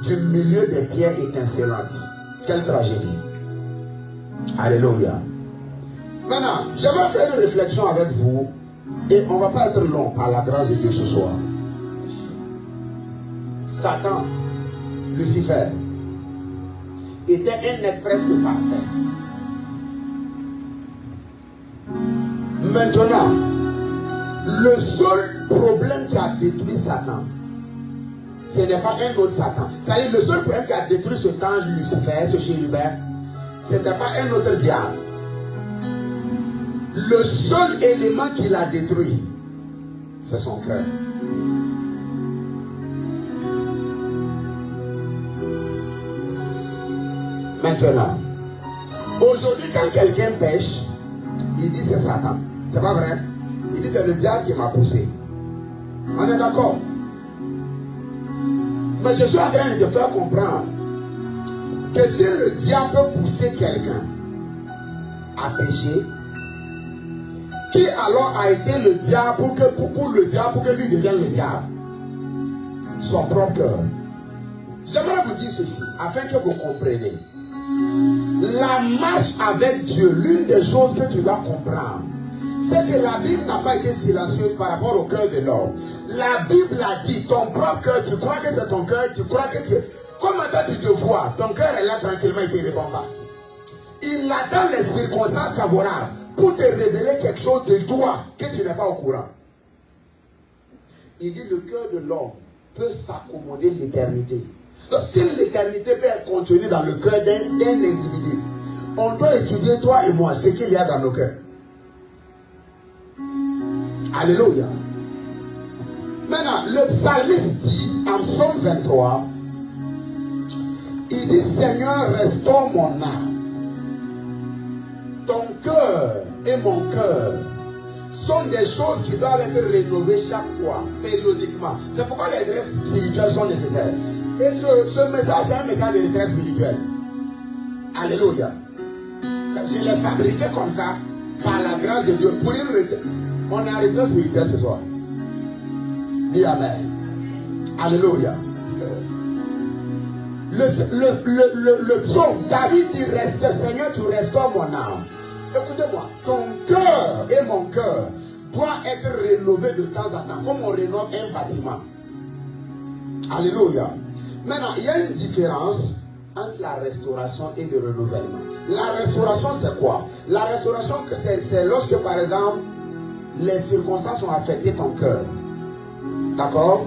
[SPEAKER 1] du milieu des pierres étincelantes. Quelle tragédie. Alléluia. Maintenant, j'aimerais faire une réflexion avec vous et on ne va pas être long par la grâce de Dieu ce soir. Satan, Lucifer, était un être presque parfait. Maintenant, le seul problème qui a détruit Satan, ce n'est pas un autre Satan. C'est-à-dire, le seul problème qui a détruit ce ange Lucifer, ce chérubin, ce n'était pas un autre diable. Le seul élément qui l'a détruit, c'est son cœur. Maintenant, aujourd'hui, quand quelqu'un pêche, il dit c'est Satan. C'est pas vrai? Il dit c'est le diable qui m'a poussé. On est d'accord? Mais je suis en train de te faire comprendre que si le diable peut pousser quelqu'un à pécher, qui alors a été le diable pour le diable, pour que lui devienne le diable? Son propre cœur. J'aimerais vous dire ceci, afin que vous compreniez. La marche avec Dieu, l'une des choses que tu dois comprendre, c'est que la Bible n'a pas été silencieuse par rapport au cœur de l'homme. La Bible a dit, ton propre cœur, tu crois que c'est ton cœur, tu crois que tu... Comment toi tu te vois? Ton cœur est là tranquillement, il ne te répond pas. Il attend les circonstances favorables pour te révéler quelque chose de toi que tu n'es pas au courant. Il dit, le cœur de l'homme peut s'accommoder de l'éternité. Donc, si l'éternité peut être contenue dans le cœur d'un individu, on doit étudier, toi et moi, ce qu'il y a dans nos cœurs. Alléluia. Maintenant, le psalmiste dit, en psaume 23, il dit, Seigneur, restaure mon âme. Ton cœur et mon cœur sont des choses qui doivent être rénovées chaque fois, périodiquement. C'est pourquoi les retraites spirituelles sont nécessaires. Et ce message, c'est un message de retraite spirituelle. Alléluia. Je l'ai fabriqué comme ça, par la grâce de Dieu, pour une retraite. On est en retraite spirituelle ce soir. Dis Amen. Alléluia. Le psaume, David dit, reste, Seigneur, tu restaures mon âme. Écoutez-moi, ton cœur et mon cœur doivent être rénovés de temps en temps, comme on rénove un bâtiment. Alléluia. Maintenant, il y a une différence entre la restauration et le renouvellement. La restauration, c'est quoi? La restauration, c'est lorsque, par exemple, les circonstances ont affecté ton cœur. D'accord?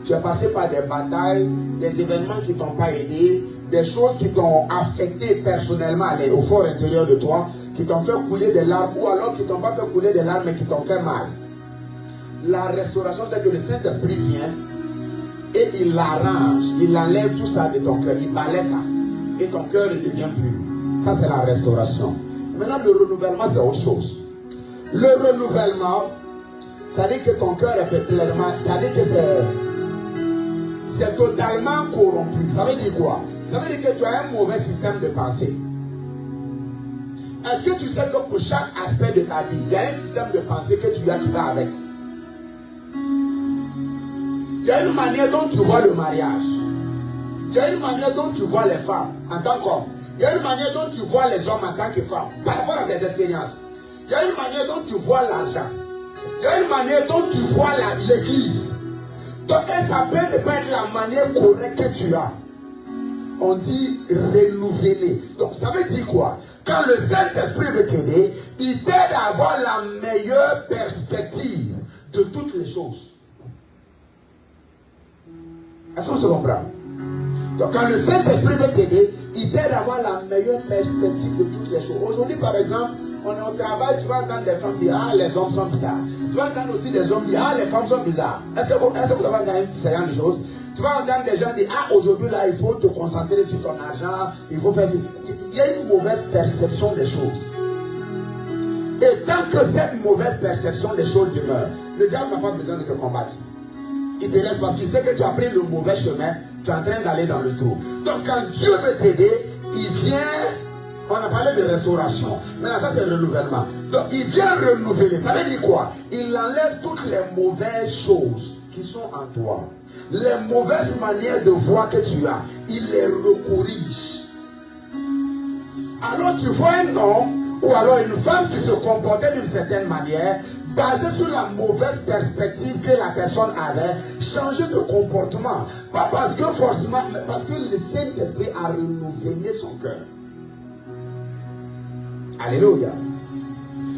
[SPEAKER 1] Tu es passé par des batailles, des événements qui ne t'ont pas aidé, des choses qui t'ont affecté personnellement au fort intérieur de toi, qui t'ont fait couler des larmes, ou alors qui ne t'ont pas fait couler des larmes, mais qui t'ont fait mal. La restauration, c'est que le Saint-Esprit vient et il l'arrange, il enlève tout ça de ton cœur, il balaie ça, et ton cœur devient pur. Ça, c'est la restauration. Maintenant, le renouvellement, c'est autre chose. Le renouvellement, ça dit que ton cœur est pleinement, ça dit que c'est totalement corrompu. Ça veut dire quoi? Ça veut dire que tu as un mauvais système de pensée. Est-ce que tu sais que pour chaque aspect de ta vie, il y a un système de pensée que tu as qui va avec? Il y a une manière dont tu vois le mariage. Il y a une manière dont tu vois les femmes en tant qu'homme. Il y a une manière dont tu vois les hommes en tant que femmes, par rapport à tes expériences. Il y a une manière dont tu vois l'argent. Il y a une manière dont tu vois l'église. Donc, ça peut ne pas être la manière correcte que tu as. On dit renouveler. Donc, ça veut dire quoi? Quand le Saint-Esprit veut t'aider, il t'aide à avoir la meilleure perspective de toutes les choses. Est-ce qu'on se comprend? Donc, quand le Saint-Esprit veut t'aider, il t'aide à avoir la meilleure perspective de toutes les choses. Aujourd'hui, par exemple, on est au travail, tu vas entendre des femmes dire, ah, les hommes sont bizarres. Tu vas entendre aussi des hommes dire, ah, les femmes sont bizarres. Est-ce que vous avez entendu ce genre de choses? Tu vas entendre des gens dire, ah, aujourd'hui, là, il faut te concentrer sur ton argent, il faut faire ci. Il y a une mauvaise perception des choses. Et tant que cette mauvaise perception des choses demeure, le diable n'a pas besoin de te combattre. Il te laisse parce qu'il sait que tu as pris le mauvais chemin, tu es en train d'aller dans le trou. Donc quand Dieu veut t'aider, il vient, on a parlé de restauration, maintenant ça c'est le renouvellement. Donc il vient renouveler, ça veut dire quoi? Il enlève toutes les mauvaises choses qui sont en toi. Les mauvaises manières de voir que tu as, il les recorrige. Alors tu vois un homme ou alors une femme qui se comportait d'une certaine manière, basé sur la mauvaise perspective que la personne avait, changer de comportement. Pas parce que forcément, mais parce que le Saint-Esprit a renouvelé son cœur. Alléluia.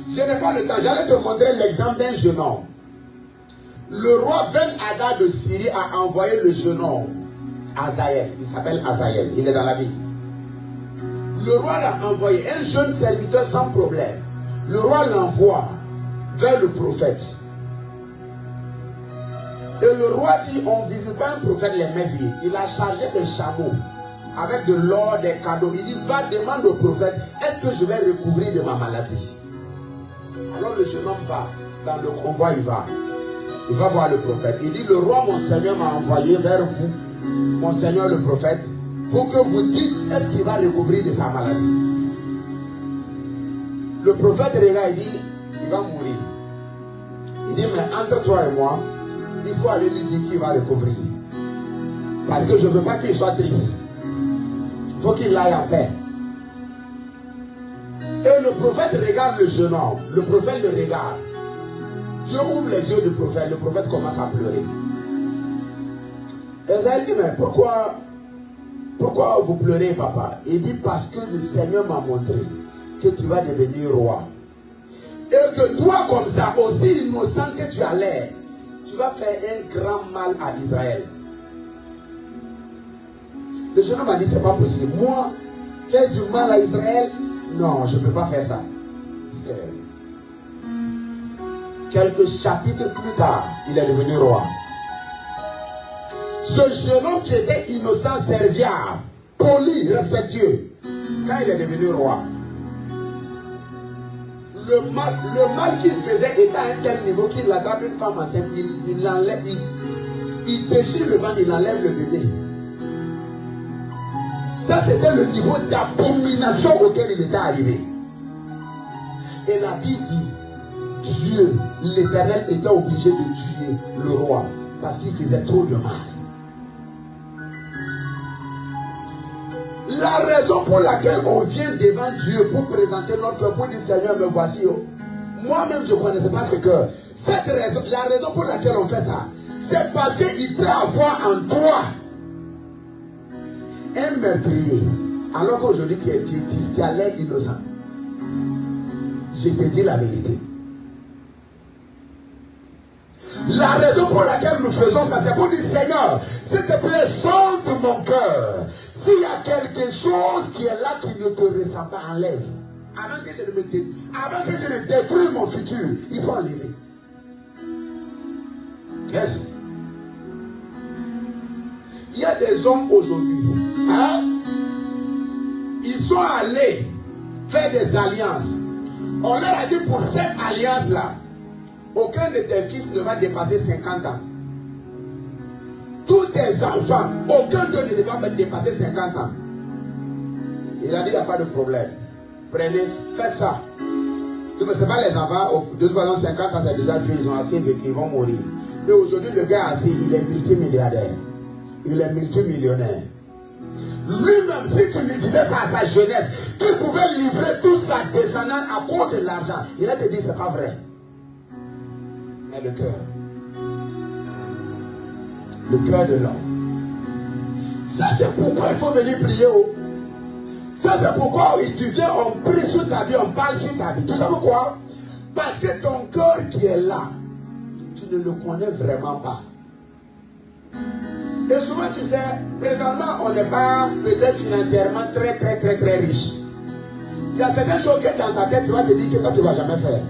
[SPEAKER 1] Je n'ai pas le temps, j'allais te montrer l'exemple d'un jeune homme. Le roi Ben-Hadad de Syrie a envoyé le jeune homme, Azaël. Il s'appelle Azaël, il est dans la Bible. Le roi l'a envoyé, un jeune serviteur sans problème. Le roi l'envoie vers le prophète. Et le roi dit, on ne visite pas un prophète les mains vides. Il a chargé des chameaux avec de l'or, des cadeaux. Il dit, va demander au prophète, est-ce que je vais recouvrir de ma maladie? Alors le jeune homme va, dans le convoi il va. Il va voir le prophète. Il dit, le roi mon Seigneur m'a envoyé vers vous, mon Seigneur le prophète, pour que vous dites, est-ce qu'il va recouvrir de sa maladie? Le prophète regarde, il dit, il va mourir. Il dit, mais entre toi et moi, il faut aller lui dire qu'il va recouvrir. Parce que je ne veux pas qu'il soit triste. Il faut qu'il aille en paix. Et le prophète regarde le jeune homme. Le prophète le regarde. Dieu ouvre les yeux du prophète. Le prophète commence à pleurer. Esaïe dit, mais pourquoi vous pleurez, papa? Il dit, parce que le Seigneur m'a montré que tu vas devenir roi. Et que toi, comme ça, aussi innocent que tu as l'air, tu vas faire un grand mal à Israël. Le jeune homme a dit, c'est pas possible. Moi, faire du mal à Israël, non, je ne peux pas faire ça. Quelques chapitres plus tard, il est devenu roi. Ce jeune homme qui était innocent, serviable, poli, respectueux, quand il est devenu roi, le mal qu'il faisait était à un tel niveau qu'il attrape une femme enceinte, il l'enlève, il déchire le ventre, il enlève le bébé. Ça, c'était le niveau d'abomination auquel il était arrivé. Et la Bible dit, Dieu, l'Éternel, était obligé de tuer le roi parce qu'il faisait trop de mal. La raison pour laquelle on vient devant Dieu pour présenter notre cœur, pour dire Seigneur, me voici. Moi-même, je ne connaissais pas ce cœur. La raison pour laquelle on fait ça, c'est parce qu'il peut avoir en toi un meurtrier. Alors qu'aujourd'hui, tu as l'air innocent. Je te dis la vérité. La raison pour laquelle nous faisons ça, c'est pour dire Seigneur, s'il te plaît, sonde mon cœur. S'il y a quelque chose qui est là qui ne te ressemble pas, enlève. Avant que je ne détruise mon futur, il faut enlever. Yes. Il y a des hommes aujourd'hui, hein? Ils sont allés faire des alliances. On leur a dit pour cette alliance-là, aucun de tes fils ne va dépasser 50 ans. Tous tes enfants, aucun d'eux ne va dépasser 50 ans. Il a dit, il n'y a pas de problème. Prenez, faites ça. Ce n'est pas les enfants, de toute façon 50 ans, c'est déjà vieux, ils ont assez vécu, ils vont mourir. Et aujourd'hui, le gars assis, il est multimilliardaire. Il est multimillionnaire. Lui-même, si tu lui disais ça à sa jeunesse, qu'il pouvait livrer tout sa descendance à cause de l'argent, il va te dire c'est pas vrai. Mais le cœur de l'homme. Ça c'est pourquoi il faut venir prier. Ça c'est pourquoi tu viens, on prie sur ta vie, on parle sur ta vie. Tu sais pourquoi? Parce que ton cœur qui est là, tu ne le connais vraiment pas. Et souvent tu sais, présentement on n'est pas peut-être financièrement très riche. Il y a certaines choses que dans ta tête tu vas te dire que toi tu ne vas jamais faire.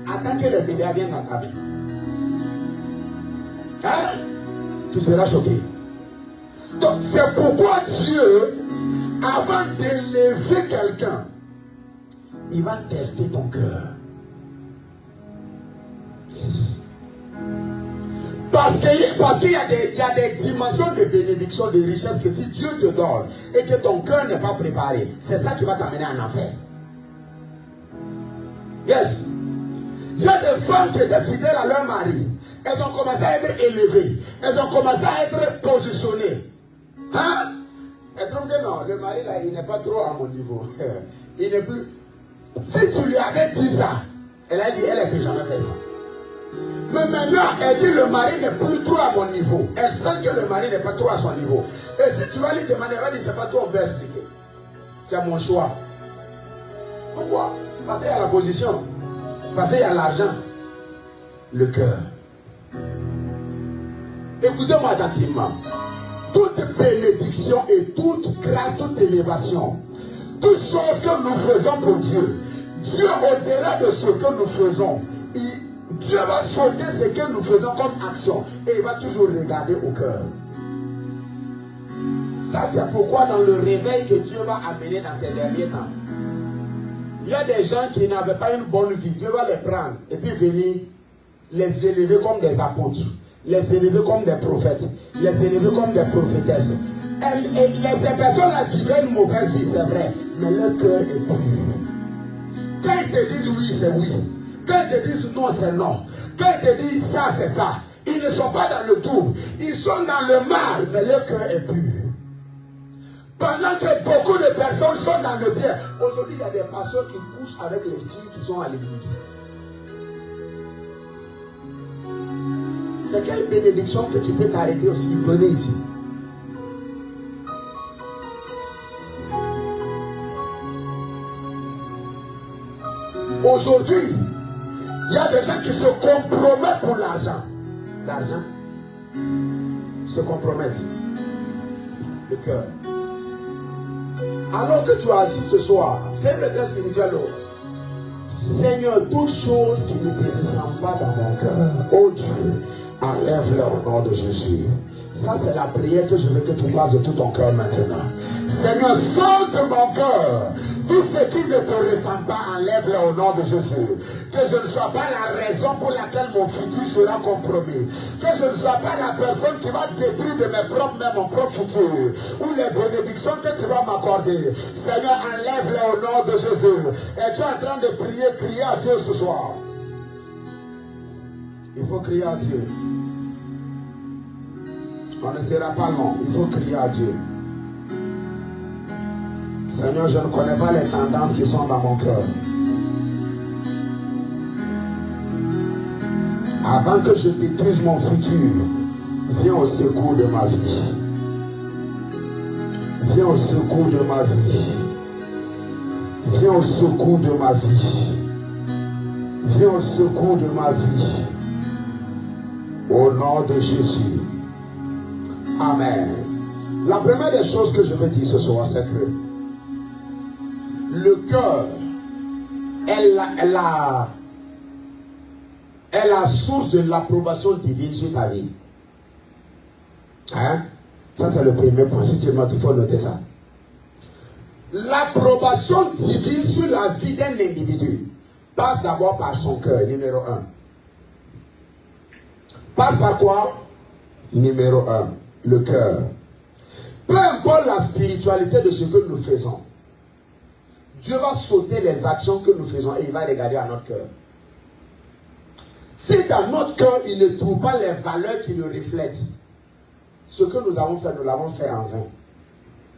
[SPEAKER 1] Attends que le milliard vienne dans ta main. Hein? Tu seras choqué. Donc c'est pourquoi Dieu, avant d'élever quelqu'un, il va tester ton cœur. Yes. Parce qu'il y a des dimensions de bénédiction, de richesse que si Dieu te donne et que ton cœur n'est pas préparé, c'est ça qui va t'amener en enfer. Yes. Il y a des femmes qui étaient fidèles à leur mari. Elles ont commencé à être élevées. Elles ont commencé à être positionnées. Hein? Elles trouvent que non, le mari là, il n'est pas trop à mon niveau. Il n'est plus. Si tu lui avais dit ça, elle a dit, elle ne peut jamais faire ça. Mais maintenant, elle dit, le mari n'est plus trop à mon niveau. Elle sent que le mari n'est pas trop à son niveau. Et si tu vas lui demander, elle va dire, c'est pas toi, on peut expliquer. C'est mon choix. Pourquoi? Parce qu'il y a la position. Parce qu'il y a l'argent. Le cœur. Écoutez-moi attentivement. Toute bénédiction et toute grâce, toute élévation, toute chose que nous faisons pour Dieu, Dieu au-delà de ce que nous faisons, Dieu va sauter ce que nous faisons comme action et il va toujours regarder au cœur. Ça c'est pourquoi dans le réveil que Dieu va amener dans ces derniers temps, il y a des gens qui n'avaient pas une bonne vie, Dieu va les prendre et puis venir les élever comme des apôtres, les élever comme des prophètes, les élever comme des prophétesses. Ces personnes-là vivaient une mauvaise vie, c'est vrai, mais leur cœur est pur. Quand ils te disent oui, c'est oui. Quand ils te disent non, c'est non. Quand ils te disent ça, c'est ça. Ils ne sont pas dans le double. Ils sont dans le mal, mais leur cœur est pur. Pendant que beaucoup de personnes sont dans le bien. Aujourd'hui, il y a des pasteurs qui couchent avec les filles qui sont à l'église. C'est quelle bénédiction que tu peux t'arrêter aussi donner ici? Aujourd'hui, il y a des gens qui se compromettent pour l'argent. L'argent se compromettent. Le cœur. Alors que tu es assis ce soir, c'est le texte spirituel. Seigneur, toutes choses qui ne te ressemblent pas dans mon cœur, oh Dieu, enlève-les au nom de Jésus. Ça, c'est la prière que je veux que tu fasses de tout ton cœur maintenant. Seigneur, sors de mon cœur tout ce qui ne te ressemble pas, enlève-le au nom de Jésus. Que je ne sois pas la raison pour laquelle mon futur sera compromis. Que je ne sois pas la personne qui va détruire de mes propres mains mon propre futur. Ou les bénédictions que tu vas m'accorder. Seigneur, enlève-le au nom de Jésus. Et tu es en train de prier, crier à Dieu ce soir. Il faut crier à Dieu. On ne sera pas long. Il faut crier à Dieu. Seigneur, je ne connais pas les tendances qui sont dans mon cœur. Avant que je détruise mon futur, viens au secours de ma vie. Viens au secours de ma vie. Viens au secours de ma vie. Viens au secours de ma vie. Au nom de Jésus. Amen. La première des choses que je veux dire ce soir, c'est que le cœur est la source de l'approbation divine sur ta vie. Hein? Ça, c'est le premier point. Si tu notes, il faut noter ça. L'approbation divine sur la vie d'un individu passe d'abord par son cœur, numéro 1. Passe par quoi? Numéro 1, le cœur. Peu importe la spiritualité de ce que nous faisons, Dieu va sauter les actions que nous faisons et il va regarder à notre cœur. Si dans notre cœur, il ne trouve pas les valeurs qui le reflètent, ce que nous avons fait en vain.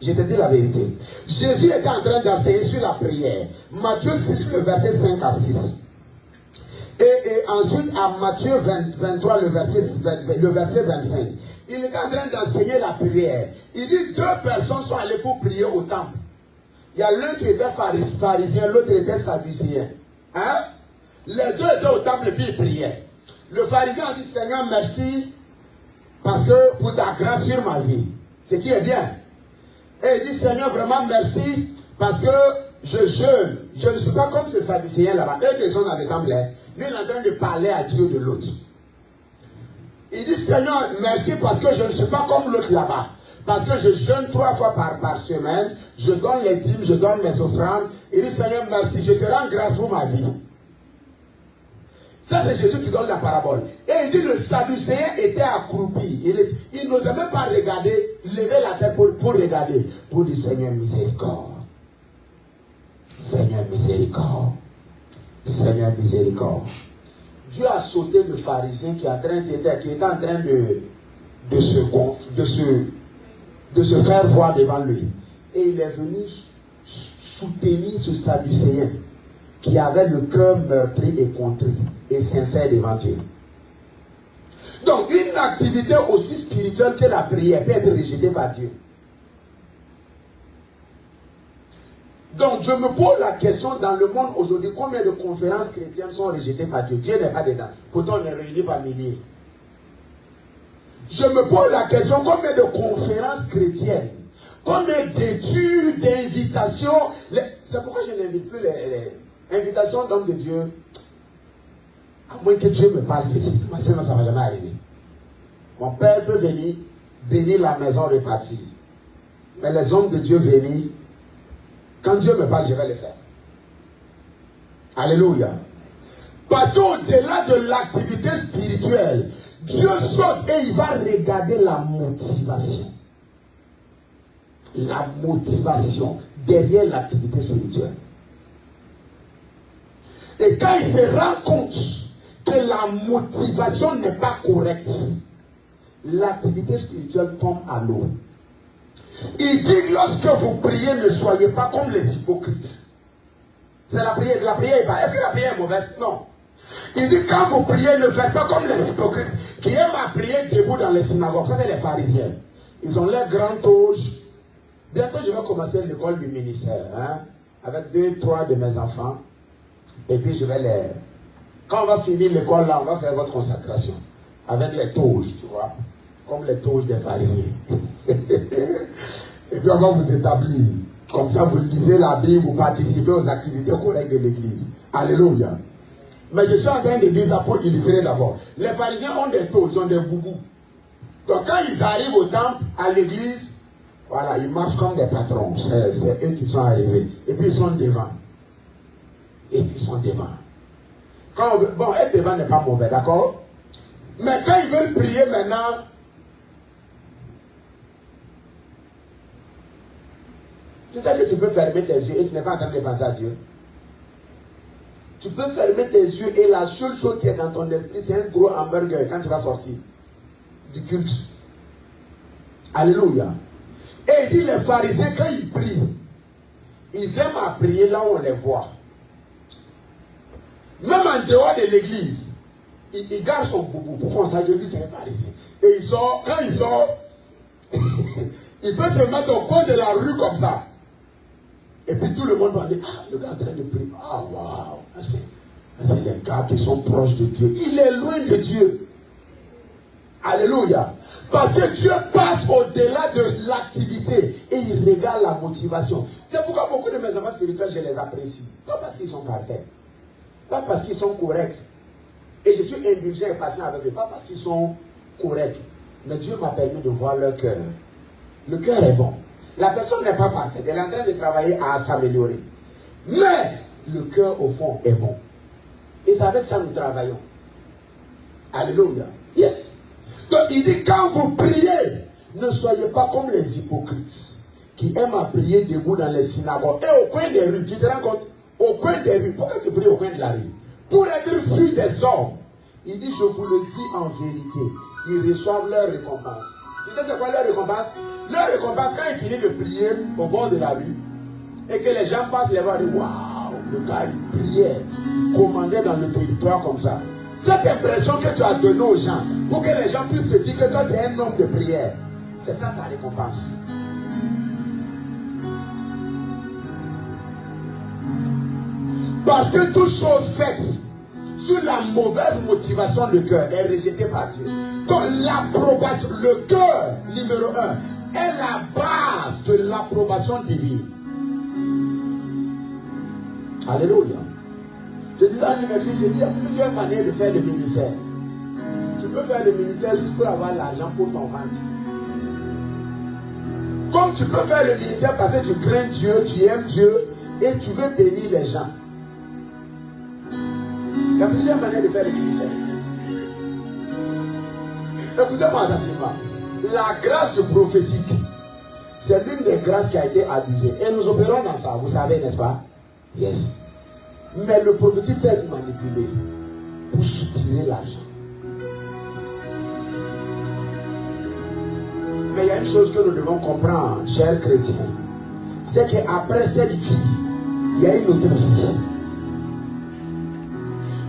[SPEAKER 1] Je te dis la vérité. Jésus était en train d'enseigner sur la prière. Matthieu 6, le verset 5 à 6. Et ensuite, à Matthieu 23, le verset 25. Il est en train d'enseigner la prière. Il dit 2 personnes sont allées pour prier au temple. Il y a l'un qui était pharisien, l'autre était sadducéen. Hein? Les deux étaient au temple et puis ils priaient. Le pharisien a dit, Seigneur, merci parce que pour ta grâce sur ma vie. Ce qui est bien. Et il dit, Seigneur, vraiment merci parce que je jeûne. Je ne suis pas comme ce sadducéen là-bas. Eux qui sont dans le temple. Lui, il est en train de parler à Dieu de l'autre. Il dit, Seigneur, merci parce que je ne suis pas comme l'autre là-bas. Parce que je jeûne 3 fois par semaine. Je donne les dîmes, je donne mes offrandes. Il dit, Seigneur, merci, je te rends grâce pour ma vie. Ça, c'est Jésus qui donne la parabole. Et il dit, le sadducéen était accroupi. Il n'osait même pas regarder, lever la tête pour regarder. Pour dire, Seigneur, miséricorde. Seigneur, miséricorde. Seigneur, miséricorde. Dieu a sauté le pharisien qui était en train de se faire voir devant lui. Et il est venu soutenir ce sadducéen qui avait le cœur meurtri et contrit et sincère devant Dieu. Donc, une activité aussi spirituelle que la prière peut être rejetée par Dieu. Donc, je me pose la question dans le monde aujourd'hui, combien de conférences chrétiennes sont rejetées par Dieu? Dieu n'est pas dedans. Pourtant, on est réunis par milliers. Je me pose la question, combien de conférences chrétiennes, combien d'études, d'invitations, c'est pourquoi je n'invite plus les invitations d'hommes de Dieu, à moins que Dieu me parle spécifiquement, sinon ça ne va jamais arriver. Mon père peut venir bénir la maison repartir. Mais les hommes de Dieu venir, quand Dieu me parle, je vais le faire. Alléluia. Parce qu'au-delà de l'activité spirituelle, Dieu saute et il va regarder la motivation. La motivation derrière l'activité spirituelle. Et quand il se rend compte que la motivation n'est pas correcte, l'activité spirituelle tombe à l'eau. Il dit, lorsque vous priez, ne soyez pas comme les hypocrites. C'est la prière est pas. Est-ce que la prière est mauvaise? Non. Il dit, quand vous priez, ne faites pas comme les hypocrites qui aiment à prier debout dans les synagogues. Ça, c'est les pharisiens. Ils ont leurs grandes toges. Bientôt, je vais commencer l'école du ministère. Hein, avec 2, 3 de mes enfants. Et puis, je vais les... Quand on va finir l'école, là, on va faire votre consacration. Avec les toges, tu vois. Comme les toges des pharisiens. Et puis, on va vous établir. Comme ça, vous lisez la Bible, vous participez aux activités correctes de l'église. Alléluia. Mais je suis en train de dire ça pour illustrer d'abord. Les pharisiens ont des toges, ils ont des boubous. Donc, quand ils arrivent au temple, à l'église, voilà, ils marchent comme des patrons. C'est eux qui sont arrivés. Et puis, ils sont devant. Et puis, ils sont devant. Bon, être devant n'est pas mauvais, d'accord? Mais quand ils veulent prier maintenant, tu sais que tu peux fermer tes yeux et tu n'es pas en train de penser à Dieu. Tu peux fermer tes yeux et la seule chose qui est dans ton esprit, c'est un gros hamburger quand tu vas sortir du culte. Alléluia. Et il dit, les pharisiens, quand ils prient, ils aiment à prier là où on les voit. Même en dehors de l'église, il garde son boubou. Pourquoi ça, je dis c'est un pharisien. Et il sort, quand il sort, il peut se mettre au coin de la rue comme ça. Et puis tout le monde va dire, ah, le gars est en train de prier. Ah, waouh. C'est les gars qui sont proches de Dieu. Il est loin de Dieu. Alléluia. Parce que Dieu passe au-delà de l'activité et il regarde la motivation. C'est pourquoi beaucoup de mes enfants spirituels, je les apprécie. Pas parce qu'ils sont parfaits. Pas parce qu'ils sont corrects. Et je suis indulgent et patient avec eux. Pas parce qu'ils sont corrects. Mais Dieu m'a permis de voir leur cœur. Le cœur est bon. La personne n'est pas parfaite. Elle est en train de travailler à s'améliorer. Mais le cœur, au fond, est bon. Et c'est avec ça que nous travaillons. Alléluia. Yes. Donc il dit, quand vous priez, ne soyez pas comme les hypocrites qui aiment à prier debout dans les synagogues et au coin des rues. Tu te rends compte? Au coin des rues. Pourquoi tu pries au coin de la rue? Pour être vu des hommes. Il dit, je vous le dis en vérité, ils reçoivent leur récompense. Tu sais c'est quoi leur récompense? Leur récompense, quand ils finissent de prier au bord de la rue, et que les gens passent les voir et disent, waouh, le gars il priait, il commandait dans le territoire comme ça. Cette impression que tu as donnée aux gens, pour que les gens puissent se dire que toi tu es un homme de prière, c'est ça ta récompense. Parce que toute chose faite sous la mauvaise motivation de cœur est rejetée par Dieu. Donc l'approbation, le cœur numéro 1 est la base de l'approbation divine. Alléluia. Je disais à mes filles, je dis, il y a plusieurs manières de faire le ministère. Tu peux faire le ministère juste pour avoir l'argent pour ton ventre. Comme tu peux faire le ministère parce que tu crains Dieu, tu aimes Dieu et tu veux bénir les gens. Il y a plusieurs manières de faire le ministère. Écoutez-moi attentivement. La grâce prophétique, c'est l'une des grâces qui a été abusée. Et nous opérons dans ça, vous savez, n'est-ce pas? Yes. Mais le prophétique peut être manipulé pour soutirer l'argent. Mais il y a une chose que nous devons comprendre, chers chrétiens, c'est qu'après cette vie, il y a une autre vie.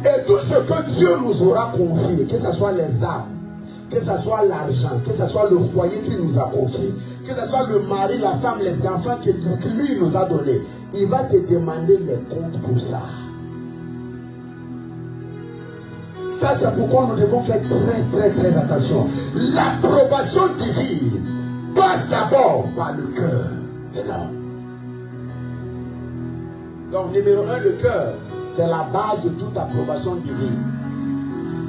[SPEAKER 1] Et tout ce que Dieu nous aura confié, que ce soit les âmes, que ce soit l'argent, que ce soit le foyer qu'il nous a confié, que ce soit le mari, la femme, les enfants que lui nous a donnés, il va te demander les comptes pour ça. Ça, c'est pourquoi nous devons faire très attention. L'approbation divine passe d'abord par le cœur de l'homme. Donc, numéro 1, le cœur, c'est la base de toute approbation divine.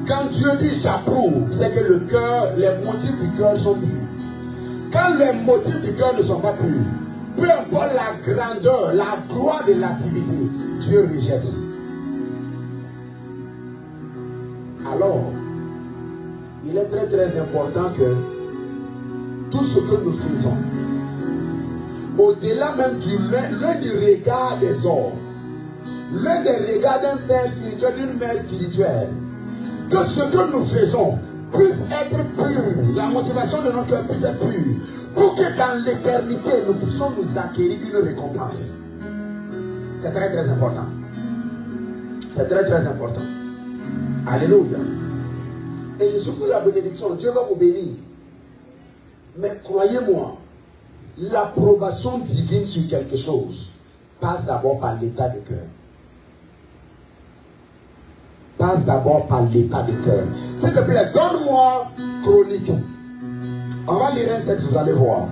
[SPEAKER 1] Quand Dieu dit j'approuve, c'est que le cœur, les motifs du cœur sont purs. Quand les motifs du cœur ne sont pas purs, peu importe la grandeur, la gloire de l'activité, Dieu rejette. Alors, il est très important que tout ce que nous faisons, au-delà même l'un du regard des hommes, l'un des regards d'un père spirituel, d'une mère spirituelle, que ce que nous faisons puisse être pur, la motivation de notre cœur puisse être pure, pour que dans l'éternité, nous puissions nous acquérir une récompense. C'est très important. C'est très important. Alléluia. Et surtout la bénédiction, Dieu va vous bénir. Mais croyez-moi, l'approbation divine sur quelque chose passe d'abord par l'état de cœur. Passe d'abord par l'état de cœur. S'il te plaît, donne-moi Chronique. On va lire un texte, vous allez voir.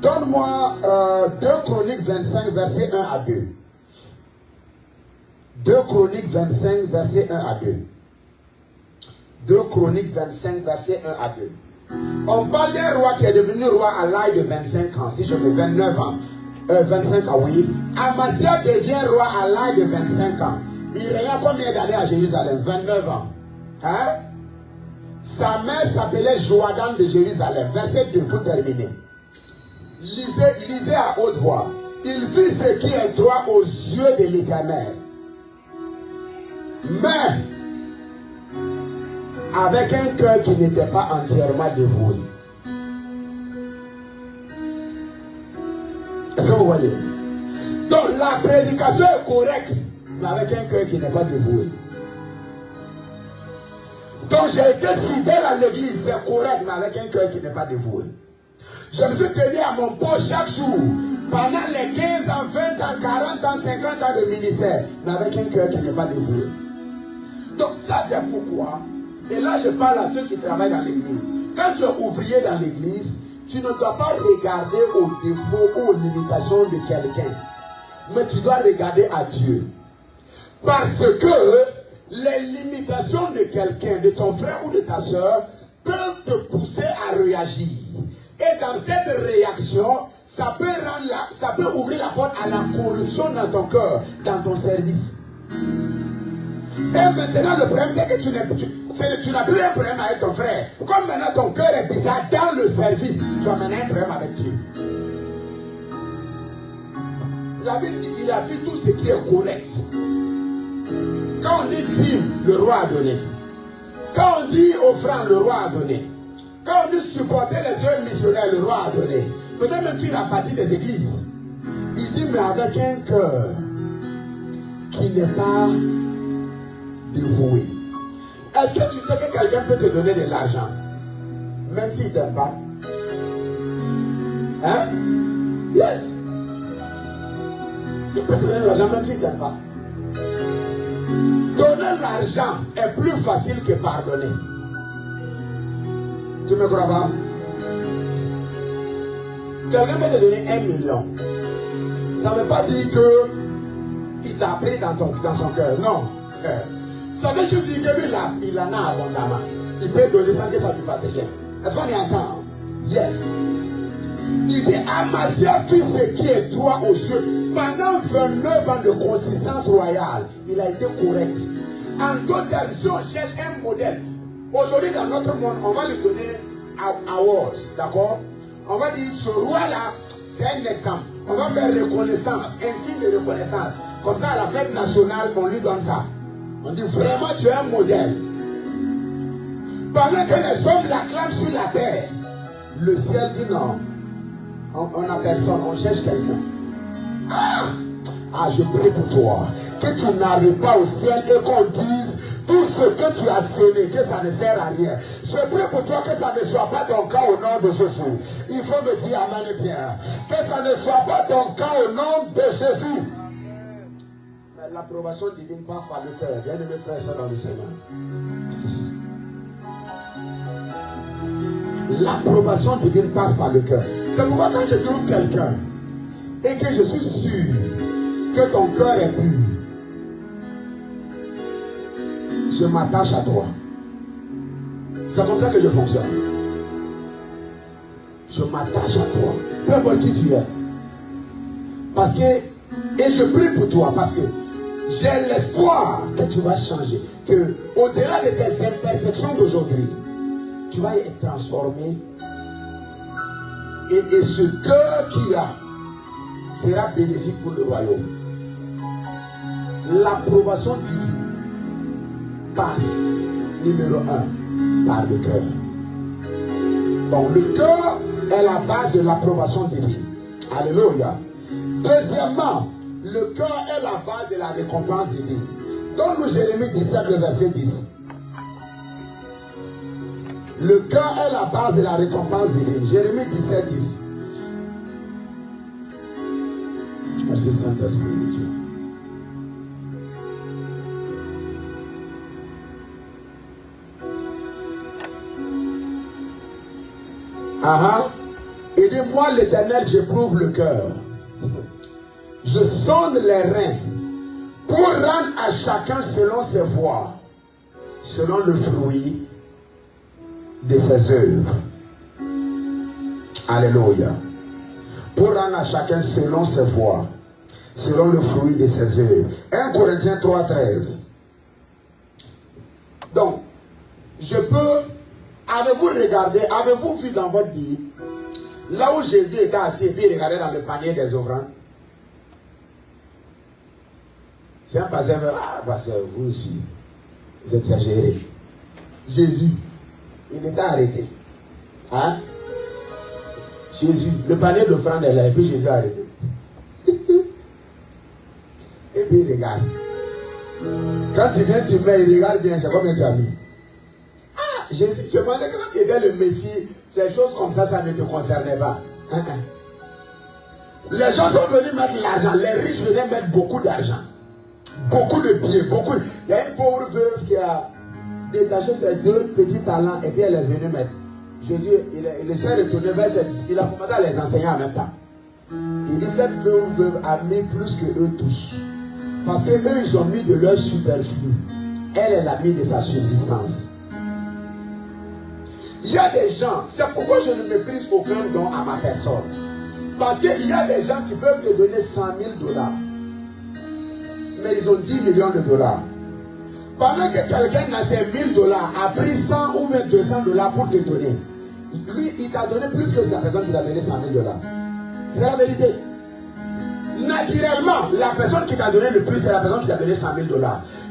[SPEAKER 1] Donne-moi 2 Chroniques 25, verset 1 à 2. 2 Chroniques 25, verset 1 à 2. 2 Chroniques 25, verset 1 à 2. On parle d'un roi qui est devenu roi à l'âge de 25 ans. Si je me 29 ans. 25 ans, oui. Amasia devient roi à l'âge de 25 ans. Il régna combien d'années à Jérusalem? 29 ans. Hein? Sa mère s'appelait Joadane de Jérusalem. Verset 2 pour terminer. Lisez à haute voix. Il fit ce qui est droit aux yeux de l'Éternel. Mais avec un cœur qui n'était pas entièrement dévoué. Est-ce que vous voyez? Donc la prédication est correcte, mais avec un cœur qui n'est pas dévoué. Donc j'ai été fidèle à l'église, c'est correct, mais avec un cœur qui n'est pas dévoué. Je me suis tenu à mon poste chaque jour, pendant les 15 ans, 20 ans, 40 ans, 50 ans de ministère, mais avec un cœur qui n'est pas dévoué. Donc ça c'est pourquoi, et là je parle à ceux qui travaillent dans l'église. Quand tu es ouvrier dans l'église, tu ne dois pas regarder aux défauts ou aux limitations de quelqu'un, mais tu dois regarder à Dieu. Parce que les limitations de quelqu'un, de ton frère ou de ta soeur, peuvent te pousser à réagir. Et dans cette réaction, ça peut ouvrir la porte à la corruption dans ton cœur, dans ton service. Et maintenant, le problème, c'est que tu n'as plus un problème avec ton frère. Comme maintenant ton cœur est bizarre dans le service, tu as maintenant un problème avec Dieu. La Bible dit, il a fait tout ce qui est correct. Quand on dit dîme, le roi a donné. Quand on dit offrande, le roi a donné. Quand on venu supporter les œuvres missionnaires, le roi a donné. Peut-être même qu'il a bâti des églises. Il dit, mais avec un cœur qui n'est pas dévoué. Est-ce que tu sais que quelqu'un peut te donner de l'argent, même s'il ne t'aime pas? Hein? Yes. Il peut te donner de l'argent même s'il ne t'aime pas. Donner l'argent est plus facile que pardonner. Tu me crois pas? Quelqu'un peut te donner 1 million. Ça ne veut pas dire qu'il t'a pris dans son cœur. Non. Ça veut juste dire que lui, il en a abondamment. Il peut donner sans que ça ne lui fasse rien. Est-ce qu'on est ensemble? Yes. Il dit, Amasia fit ce qui est droit aux yeux. Pendant 29 ans de consistance royale, il a été correct. En d'autres termes, si on cherche un modèle, aujourd'hui dans notre monde, on va lui donner awards, d'accord? On va dire, ce roi-là, c'est un exemple. On va faire reconnaissance, un signe de reconnaissance. Comme ça, à la fête nationale, on lui donne ça. On dit, vraiment, tu es un modèle. Pendant que les hommes l'acclament sur la terre, le ciel dit non. On n'a personne, on cherche quelqu'un. Je prie pour toi. Que tu n'arrives pas au ciel et qu'on dise tout ce que tu as sémé, que ça ne sert à rien. Je prie pour toi que ça ne soit pas ton cas au nom de Jésus. Il faut me dire amen et bien. Que ça ne soit pas ton cas au nom de Jésus. Mais l'approbation divine passe par le cœur. Bien-aimés frères et sœurs dans le Seigneur. L'approbation divine passe par le cœur. C'est pourquoi quand je trouve quelqu'un et que je suis sûr que ton cœur est pur, je m'attache à toi. C'est comme ça que je fonctionne. Je m'attache à toi. Peu importe qui tu es. Parce que, et je prie pour toi, parce que j'ai l'espoir que tu vas changer. Que au-delà de tes imperfections d'aujourd'hui, tu vas être transformé. Et ce cœur qu'il y a sera bénéfique pour le royaume. L'approbation divine passe, numéro 1, par le cœur. Donc le cœur est la base de l'approbation divine. Alléluia. Deuxièmement, le cœur est la base de la récompense divine. Donne-nous Jérémie 17, le verset 10. Le cœur est la base de la récompense divine. Jérémie 17, 10. Merci Saint-Esprit de Dieu. Il dit, moi l'Éternel, j'éprouve le cœur. Je sonde les reins pour rendre à chacun selon ses voies, selon le fruit de ses œuvres. Alléluia. Pour rendre à chacun selon ses voies, selon le fruit de ses œuvres. 1 Corinthiens 3, 13. Donc, je peux... Avez-vous regardé, avez-vous vu dans votre Bible, là où Jésus était assis et puis il regardait dans le panier des offrandes? C'est un pasteur, parce que vous aussi, vous exagérez. Jésus, il était arrêté. Hein? Jésus, le panier d'offrandes est là, et puis Jésus a arrêté. Et puis il regarde. Quand tu viens, tu mets, il regarde bien, c'est combien tu as mis? Jésus, je pensais que quand tu étais le Messie, ces choses comme ça, ça ne te concernait pas. Les gens sont venus mettre l'argent. Les riches venaient mettre beaucoup d'argent. Beaucoup de biens, beaucoup. Il y a une pauvre veuve qui a détaché ses 2 petits talents et puis elle est venue mettre. Jésus, il s'est retourné vers cette... Il a commencé à les enseigner en même temps. Il dit, cette veuve a mis plus que eux tous. Parce que eux, ils ont mis de leur superflu. Elle a mis de sa subsistance. Il y a des gens, c'est pourquoi je ne méprise aucun don à ma personne. Parce qu'il y a des gens qui peuvent te donner 100 000 $. Mais ils ont 10 millions de dollars. Pendant que quelqu'un dans ses 1000 $ a pris 100 ou même 200 $ pour te donner. Lui, il t'a donné plus que la personne qui t'a donné 100 000 $. C'est la vérité. Naturellement, la personne qui t'a donné le plus, c'est la personne qui t'a donné 100 000 $.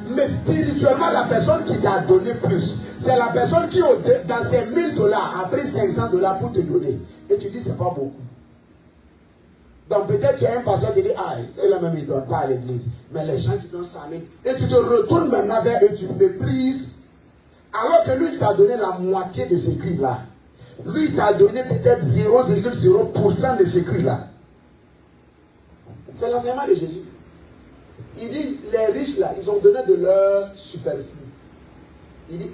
[SPEAKER 1] Mais spirituellement, la personne qui t'a donné plus, c'est la personne qui, dans ses $1000, a pris $500 pour te donner. Et tu dis, c'est pas beaucoup. Donc peut-être tu as un pasteur qui dit, ah, eux même ils ne donnent pas à l'église. Mais les gens qui donnent 100 000, et tu te retournes maintenant vers eux, tu méprises. Alors que lui, il t'a donné la moitié de ces cris-là. Lui, il t'a donné peut-être 0,0% de ces cris-là. C'est l'enseignement de Jésus. Il dit, les riches là, ils ont donné de leur superflu. Il dit,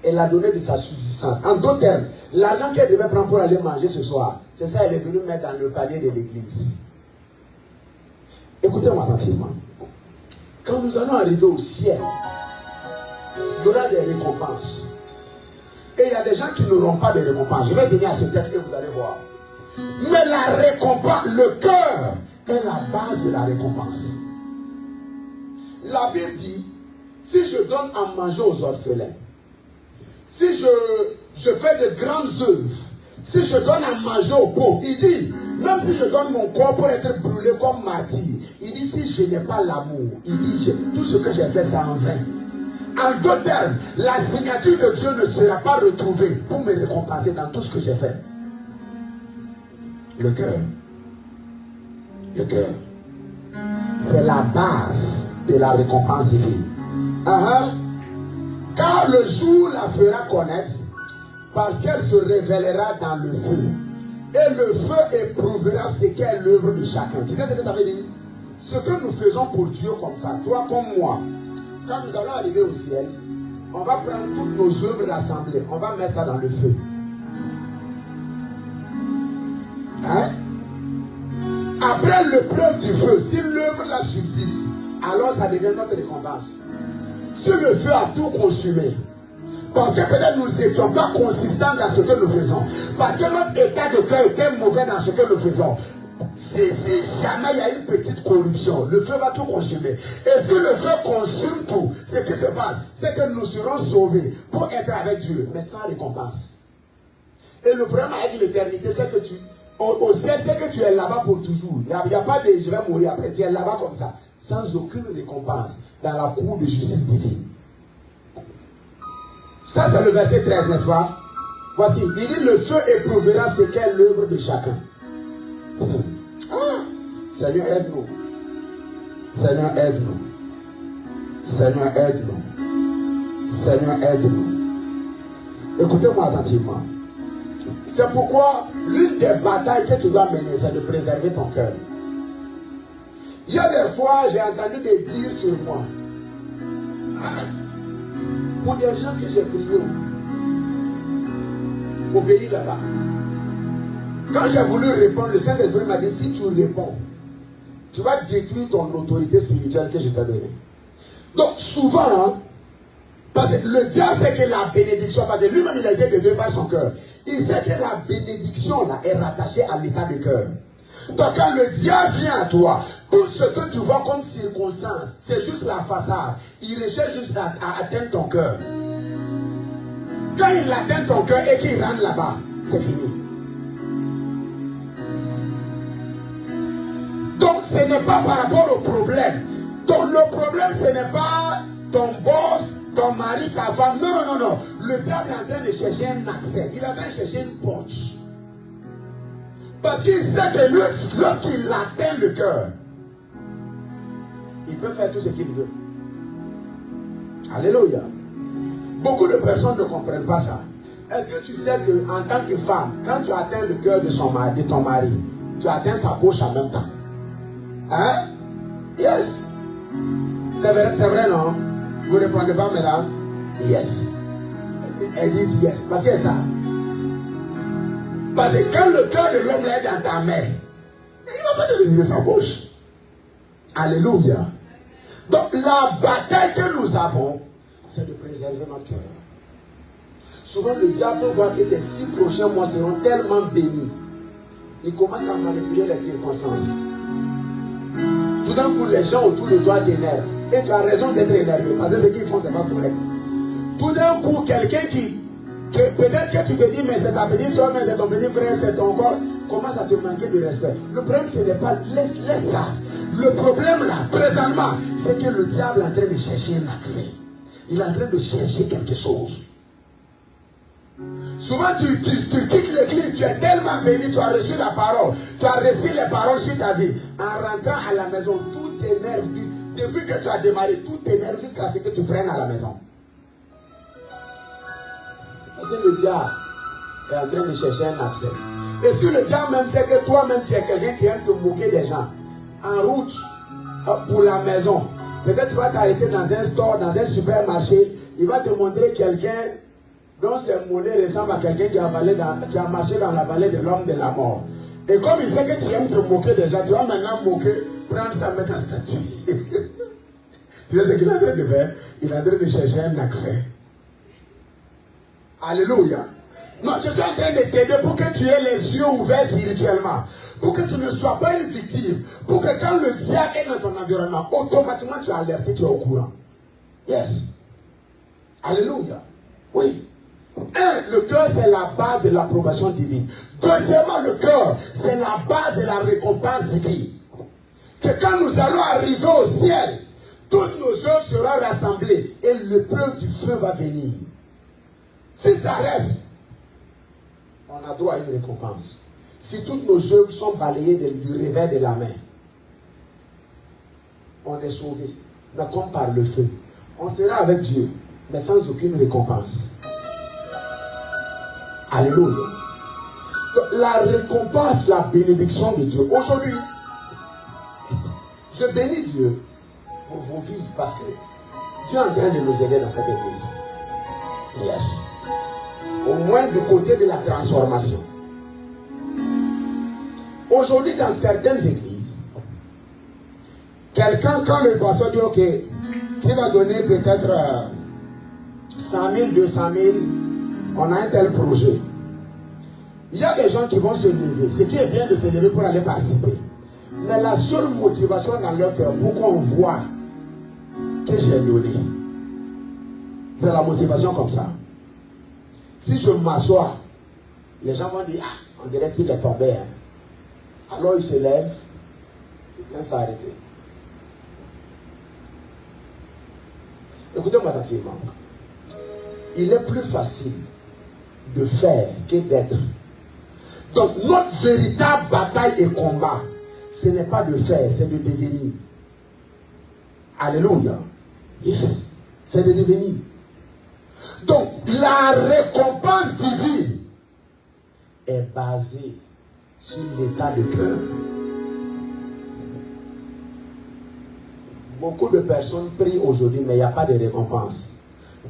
[SPEAKER 1] elle a donné de sa subsistance. En d'autres termes, l'argent qu'elle devait prendre pour aller manger ce soir, c'est ça qu'elle est venue mettre dans le panier de l'église. Écoutez-moi attentivement. Quand nous allons arriver au ciel, il y aura des récompenses. Et il y a des gens qui n'auront pas de récompenses. Je vais venir à ce texte et vous allez voir. Mais la récompense, le cœur est la base de la récompense. La Bible dit, si je donne à manger aux orphelins, si je fais de grandes œuvres, si je donne à manger aux pauvres, il dit, même si je donne mon corps pour être brûlé comme martyr, il dit, si je n'ai pas l'amour, il dit, tout ce que j'ai fait, c'est en vain. En d'autres termes, la signature de Dieu ne sera pas retrouvée pour me récompenser dans tout ce que j'ai fait. Le cœur. Le cœur. C'est la base de la récompense divine. Car le jour la fera connaître, parce qu'elle se révélera dans le feu. Et le feu éprouvera ce qu'est l'œuvre de chacun. Tu sais ce que ça veut dire? Ce que nous faisons pour Dieu comme ça, toi comme moi, quand nous allons arriver au ciel, on va prendre toutes nos œuvres rassemblées, on va mettre ça dans le feu. Hein? Après l'épreuve du feu, si l'œuvre la subsiste, alors ça devient notre récompense. Si le feu a tout consumé, parce que peut-être nous n'étions pas consistants dans ce que nous faisons, parce que notre état de cœur était mauvais dans ce que nous faisons, si jamais il y a une petite corruption, le feu va tout consumer. Et si le feu consume tout, ce qui se passe, c'est que nous serons sauvés pour être avec Dieu, mais sans récompense. Et le problème avec l'éternité, c'est que au ciel, c'est que tu es là-bas pour toujours. Il n'y a pas de je vais mourir après, tu es là-bas comme ça, sans aucune récompense, dans la cour de justice divine. Ça, c'est le verset 13, n'est-ce pas? Voici, il dit, le feu éprouvera ce qu'est l'œuvre de chacun. Seigneur, aide-nous. Seigneur, aide-nous. Seigneur, aide-nous. Seigneur, aide-nous. Écoutez-moi attentivement. C'est pourquoi l'une des batailles que tu dois mener, c'est de préserver ton cœur. Il y a des fois, j'ai entendu des dires sur moi. Pour des gens que j'ai prié au pays là-bas. Quand j'ai voulu répondre, le Saint-Esprit m'a dit, si tu réponds, tu vas détruire ton autorité spirituelle que je t'ai donnée. Donc souvent, parce que le diable sait que la bénédiction, parce que lui-même il a été guéri par son cœur, il sait que la bénédiction là est rattachée à l'état de cœur. Donc quand le diable vient à toi, tout ce que tu vois comme circonstance, c'est juste la façade. Il recherche juste à atteindre ton cœur. Quand il atteint ton cœur et qu'il rentre là-bas, c'est fini. Donc ce n'est pas par rapport au problème. Donc le problème ce n'est pas ton boss, ton mari, ta femme. Non, non, non, non. Le diable est en train de chercher un accès. Il est en train de chercher une porte. Parce qu'il sait que lorsqu'il atteint le cœur, il peut faire tout ce qu'il veut. Alléluia. Beaucoup de personnes ne comprennent pas ça. Est-ce que tu sais qu'en tant que femme, quand tu atteins le cœur de ton mari, tu atteins sa bouche en même temps? Hein? Yes. C'est vrai, non? Vous ne répondez pas, mesdames? Yes. Elles disent yes. Parce que ça. Parce que quand le cœur de l'homme est dans ta main, il ne va pas te réunir sa bouche. Alléluia. Donc la bataille que nous avons, c'est de préserver notre cœur. Souvent le diable peut voir que tes 6 prochains mois seront tellement bénis. Il commence à manipuler les circonstances. Tout d'un coup, les gens autour de toi t'énervent. Et tu as raison d'être énervé. Parce que ce qu'ils font, ce n'est pas correct. Tout d'un coup, quelqu'un peut-être que tu te dis, mais c'est ta petite soeur, mais c'est ton petit frère, c'est ton corps, commence à te manquer de respect. Le problème, ce n'est pas, laisse ça. Le problème là, présentement, c'est que le diable est en train de chercher un accès. Il est en train de chercher quelque chose. Souvent, tu quittes l'église, tu es tellement béni, tu as reçu la parole, tu as reçu les paroles sur ta vie. En rentrant à la maison, tout t'énerve. Depuis que tu as démarré, tout t'énerve jusqu'à ce que tu freines à la maison. Parce que le diable est en train de chercher un accès. Et si le diable même sait que toi-même tu es quelqu'un qui aime te moquer des gens, en route pour la maison, peut-être tu vas t'arrêter dans un store, dans un supermarché, il va te montrer quelqu'un dont ses mollets ressemblent à quelqu'un qui a marché dans la vallée de l'homme de la mort. Et comme il sait que tu aimes te moquer des gens, tu vas maintenant moquer, prendre ça, mettre en statue. Tu sais ce qu'il est en train de faire? Il est en train de chercher un accès. Alléluia. Non, je suis en train de t'aider pour que tu aies les yeux ouverts spirituellement. Pour que tu ne sois pas une victime. Pour que quand le diable est dans ton environnement, automatiquement tu es alerté, tu es au courant. Yes. Alléluia. Oui. Le cœur, c'est la base de l'approbation divine. Deuxièmement, le cœur, c'est la base de la récompense divine. Que quand nous allons arriver au ciel, toutes nos œuvres seront rassemblées et l'épreuve du feu va venir. Si ça reste, on a droit à une récompense. Si toutes nos œuvres sont balayées du revers de la main, on est sauvé. Mais comme par le feu, on sera avec Dieu, mais sans aucune récompense. Alléluia. Donc, la récompense, la bénédiction de Dieu. Aujourd'hui, je bénis Dieu pour vos vies parce que Dieu est en train de nous aider dans cette église. Yes. Au moins du côté de la transformation. Aujourd'hui, dans certaines églises, quelqu'un, quand le pasteur dit ok, qui va donner peut-être 100 000, 200 000, on a un tel projet. Il y a des gens qui vont se lever. Ce qui est bien de se lever pour aller participer. Mais la seule motivation dans leur cœur, pour qu'on voit que j'ai donné, c'est la motivation comme ça. Si je m'assois, les gens vont dire, ah, on dirait qu'il est tombé. Hein. Alors il se lève, il vient s'arrêter. Écoutez-moi attentivement. Il est plus facile de faire que d'être. Donc notre véritable bataille et combat, ce n'est pas de faire, c'est de devenir. Alléluia. Yes. C'est de devenir. Donc la récompense divine est basée sur l'état de cœur. Beaucoup de personnes prient aujourd'hui, mais il n'y a pas de récompense.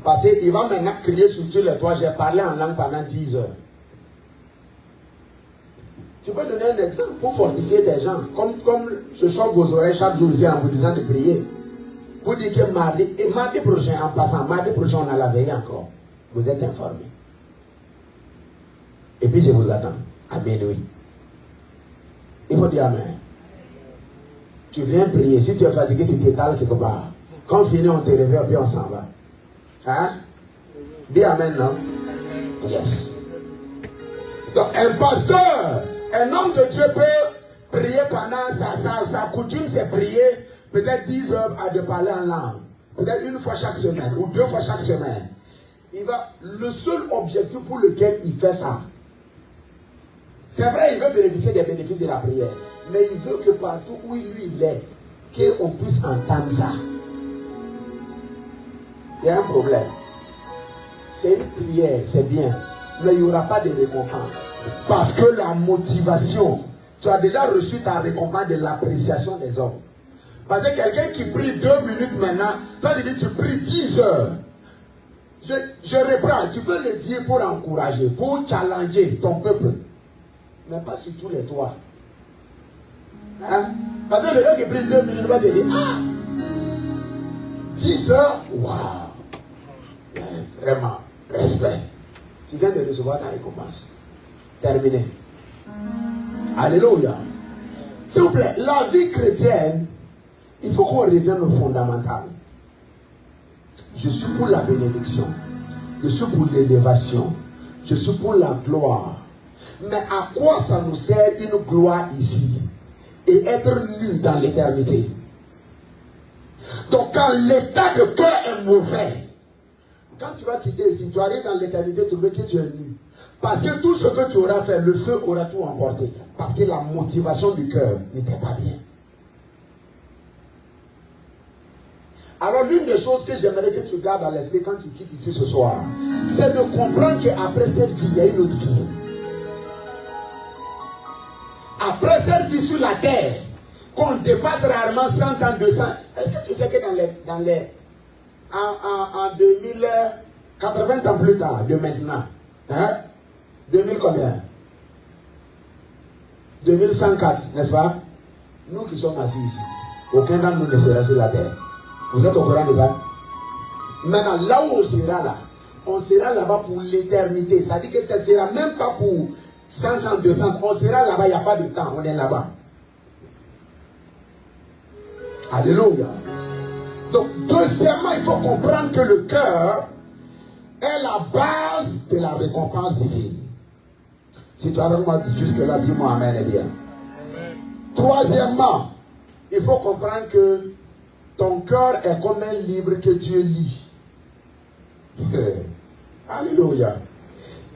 [SPEAKER 1] Parce qu'il va maintenant crier sur tous les toits. J'ai parlé en langue pendant 10 heures. Tu peux donner un exemple pour fortifier des gens. Comme je chante vos oreilles chaque jour ici en vous disant de prier. Pour dire que mardi prochain, en passant, mardi prochain, on a la veille encore. Vous êtes informés. Et puis je vous attends à minuit. Il faut dire amen. Tu viens prier. Si tu es fatigué, tu t'étales quelque part. Quand on finit, on te réveille et puis on s'en va. Hein? Dis amen, non? Yes. Donc, un pasteur, un homme de Dieu peut prier pendant sa coutume, c'est prier peut-être 10 heures à de parler en langue. Peut-être une fois chaque semaine ou 2 fois chaque semaine. Le seul objectif pour lequel il fait ça, c'est vrai, il veut bénéficier des bénéfices de la prière. Mais il veut que partout où lui il est, qu'on puisse entendre ça. Il y a un problème. C'est une prière, c'est bien. Mais il n'y aura pas de récompense. Parce que la motivation, tu as déjà reçu ta récompense de l'appréciation des hommes. Parce que quelqu'un qui prie 2 minutes maintenant, toi tu dis tu pries 10 heures. Je reprends, tu peux le dire pour encourager, pour challenger ton peuple. Mais pas sur tous les toits. Hein? Parce que le gars qui prie 2 minutes va te dire, 10 heures, waouh, vraiment, respect. Tu viens de recevoir ta récompense. Terminé. Alléluia. S'il vous plaît, la vie chrétienne, il faut qu'on revienne au fondamental. Je suis pour la bénédiction. Je suis pour l'élévation. Je suis pour la gloire. Mais à quoi ça nous sert une gloire ici? Et et être nu dans l'éternité. Donc quand l'état de cœur est mauvais, quand tu vas quitter ici, tu arrives dans l'éternité, trouver que tu es nu. Parce que tout ce que tu auras fait, le feu aura tout emporté. Parce que la motivation du cœur n'était pas bien. Alors l'une des choses que j'aimerais que tu gardes à l'esprit quand tu quittes ici ce soir, c'est de comprendre qu'après cette vie, il y a une autre vie. Après cette vie sur la terre, qu'on dépasse rarement 100 ans, 200. Est-ce que tu sais que en 2000, 80 ans plus tard de maintenant, 2000 combien? 2104, n'est-ce pas? Nous qui sommes assis ici, aucun d'entre nous ne sera sur la terre. Vous êtes au courant de ça? Maintenant, là où on sera là-bas pour l'éternité. Ça dit que ça ne sera même pas pour 100 ans, 200 ans. On sera là-bas, il n'y a pas de temps, on est là-bas. Alléluia. Donc, deuxièmement, il faut comprendre que le cœur est la base de la récompense divine. Si tu as vraiment dit jusque-là, dis-moi amen et bien. Troisièmement, il faut comprendre que ton cœur est comme un livre que Dieu lit. Alléluia.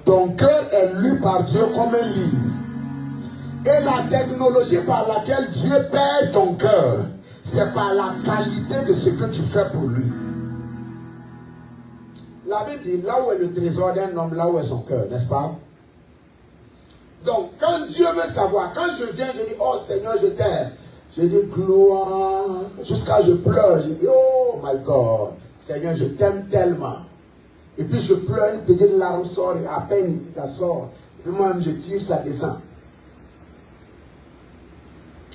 [SPEAKER 1] Ton cœur est lu par Dieu comme un livre. Et la technologie par laquelle Dieu pèse ton cœur, c'est par la qualité de ce que tu fais pour lui. La Bible dit, là où est le trésor d'un homme, là où est son cœur, n'est-ce pas? Donc, quand Dieu veut savoir, quand je viens, je dis, oh Seigneur, je t'aime. Je dis, gloire, jusqu'à je pleure. Je dis, oh my God, Seigneur, je t'aime tellement. Et puis je pleure, une petite larme sort, et à peine ça sort. Et puis moi-même, je tire, ça descend.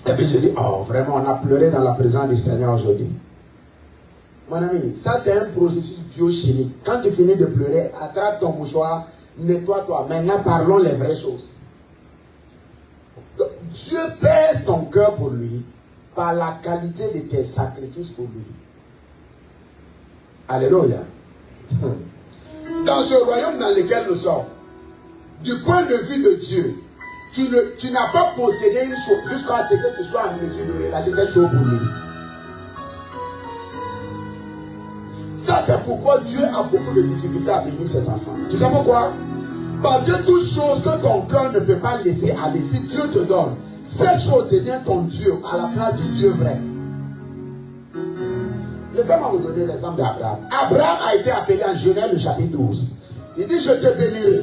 [SPEAKER 1] Et puis je dis, oh, vraiment, on a pleuré dans la présence du Seigneur aujourd'hui. Mon ami, ça c'est un processus biochimique. Quand tu finis de pleurer, attrape ton mouchoir, nettoie-toi. Maintenant, parlons les vraies choses. Donc, Dieu pèse ton cœur pour lui par la qualité de tes sacrifices pour lui. Alléluia. Dans ce royaume dans lequel nous sommes, du point de vue de Dieu, tu n'as pas possédé une chose jusqu'à ce que tu sois en mesure de relâcher cette chose pour lui. Ça, c'est pourquoi Dieu a beaucoup de difficultés à bénir ses enfants. Tu sais pourquoi? Parce que toute chose que ton cœur ne peut pas laisser aller, si Dieu te donne, cette chose devient ton Dieu à la place du Dieu vrai. Laissez-moi vous donner l'exemple d'Abraham. Abraham a été appelé en Genèse le chapitre 12. Il dit, je te bénirai,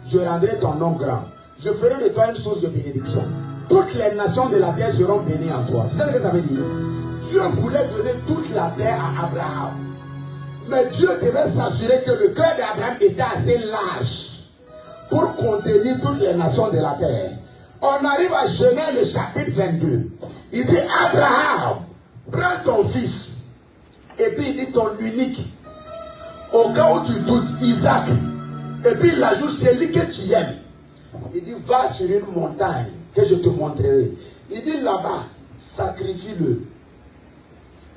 [SPEAKER 1] je rendrai ton nom grand, je ferai de toi une source de bénédiction. Toutes les nations de la terre seront bénies en toi. Tu sais ce que ça veut dire? Dieu voulait donner toute la terre à Abraham. Mais Dieu devait s'assurer que le cœur d'Abraham était assez large pour contenir toutes les nations de la terre. On arrive à Genèse le chapitre 22. Il dit, Abraham, prends ton fils. Et puis il dit ton unique. Au cas où tu doutes, Isaac. Et puis il ajoute celui que tu aimes. Il dit, va sur une montagne que je te montrerai. Il dit là-bas, sacrifie-le.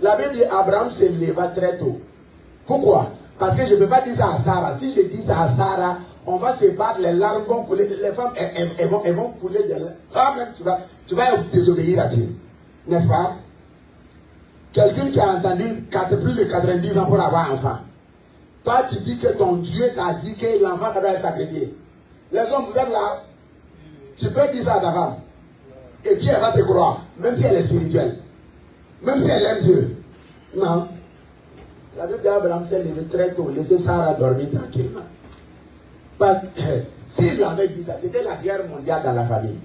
[SPEAKER 1] La Bible dit, Abraham se leva très tôt. Pourquoi? Parce que je ne peux pas dire ça à Sarah. Si je dis ça à Sarah, on va se battre, les larmes vont couler. Les femmes, elles vont couler des larmes. Toi-même, tu vas désobéir à Dieu. N'est-ce pas? Quelqu'un qui a entendu plus de 90 ans pour avoir un enfant. Toi, tu dis que ton Dieu t'a dit que l'enfant doit être sacrifié. Les hommes, vous êtes là. Tu peux dire ça à ta femme. Et puis elle va te croire. Même si elle est spirituelle. Même si elle aime Dieu. Non. La Bible d'Abraham s'est levé très tôt. Laissez Sarah dormir tranquillement. Parce que s'il avait dit ça, c'était la guerre mondiale dans la famille.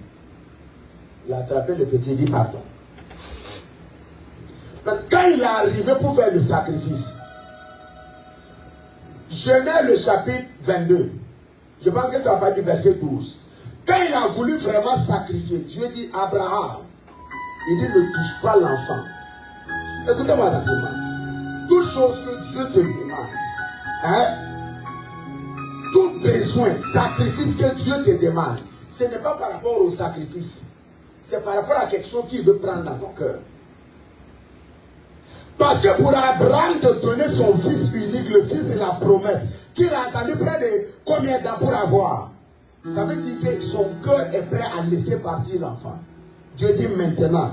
[SPEAKER 1] Il a attrapé le petit, dit partons. Quand il est arrivé pour faire le sacrifice, Genèse le chapitre 22, je pense que ça va du verset 12. Quand il a voulu vraiment sacrifier, Dieu dit Abraham, il dit ne touche pas l'enfant. Écoutez-moi attentivement. Toute chose que Dieu te demande, tout besoin, sacrifice que Dieu te demande, ce n'est pas par rapport au sacrifice, c'est par rapport à quelque chose qu'il veut prendre dans ton cœur. Parce que pour Abraham te donner son fils unique, le fils de la promesse, qu'il a attendu près de combien de temps pour avoir, ça veut dire que son cœur est prêt à laisser partir l'enfant. Dieu dit maintenant,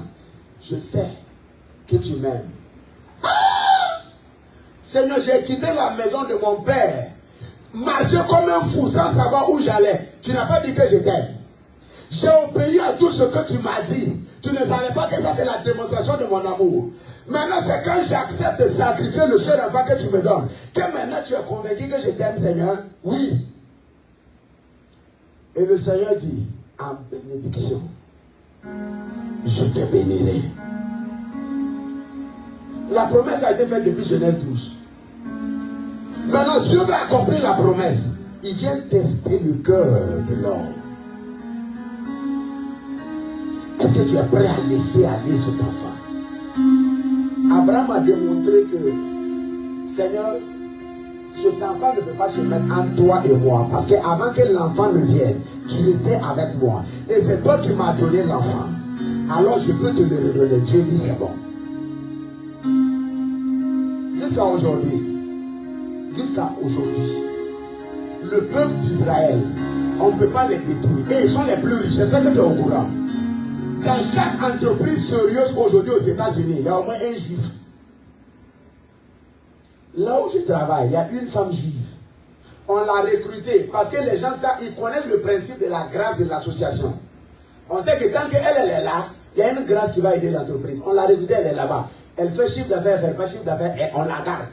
[SPEAKER 1] je sais que tu m'aimes. Seigneur, j'ai quitté la maison de mon père, marché comme un fou sans savoir où j'allais. Tu n'as pas dit que je t'aime. J'ai obéi à tout ce que tu m'as dit. Tu ne savais pas que ça c'est la démonstration de mon amour. Maintenant c'est quand j'accepte de sacrifier le seul enfant que tu me donnes, que maintenant tu es convaincu que je t'aime, Seigneur. Oui. Et le Seigneur dit, en bénédiction, je te bénirai. La promesse a été faite depuis Genèse 12. Maintenant Dieu va accomplir la promesse. Il vient tester le cœur de l'homme. Est-ce que tu es prêt à laisser aller cet enfant? Abraham a démontré que, Seigneur, cet enfant ne peut pas se mettre entre toi et moi. Parce qu'avant que l'enfant ne vienne, tu étais avec moi. Et c'est toi qui m'as donné l'enfant. Alors je peux te le redonner. Dieu dit c'est bon. Jusqu'à aujourd'hui, le peuple d'Israël, on ne peut pas les détruire. Et ils sont les plus riches. J'espère que tu es au courant. Dans chaque entreprise sérieuse aujourd'hui aux États-Unis, il y a au moins un juif. Là où je travaille, il y a une femme juive. On l'a recrutée parce que les gens, ils connaissent le principe de la grâce de l'association. On sait que tant qu'elle est là, il y a une grâce qui va aider l'entreprise. On l'a recrutée, elle est là-bas. Elle fait chiffre d'affaires, elle fait pas chiffre d'affaires et on la garde.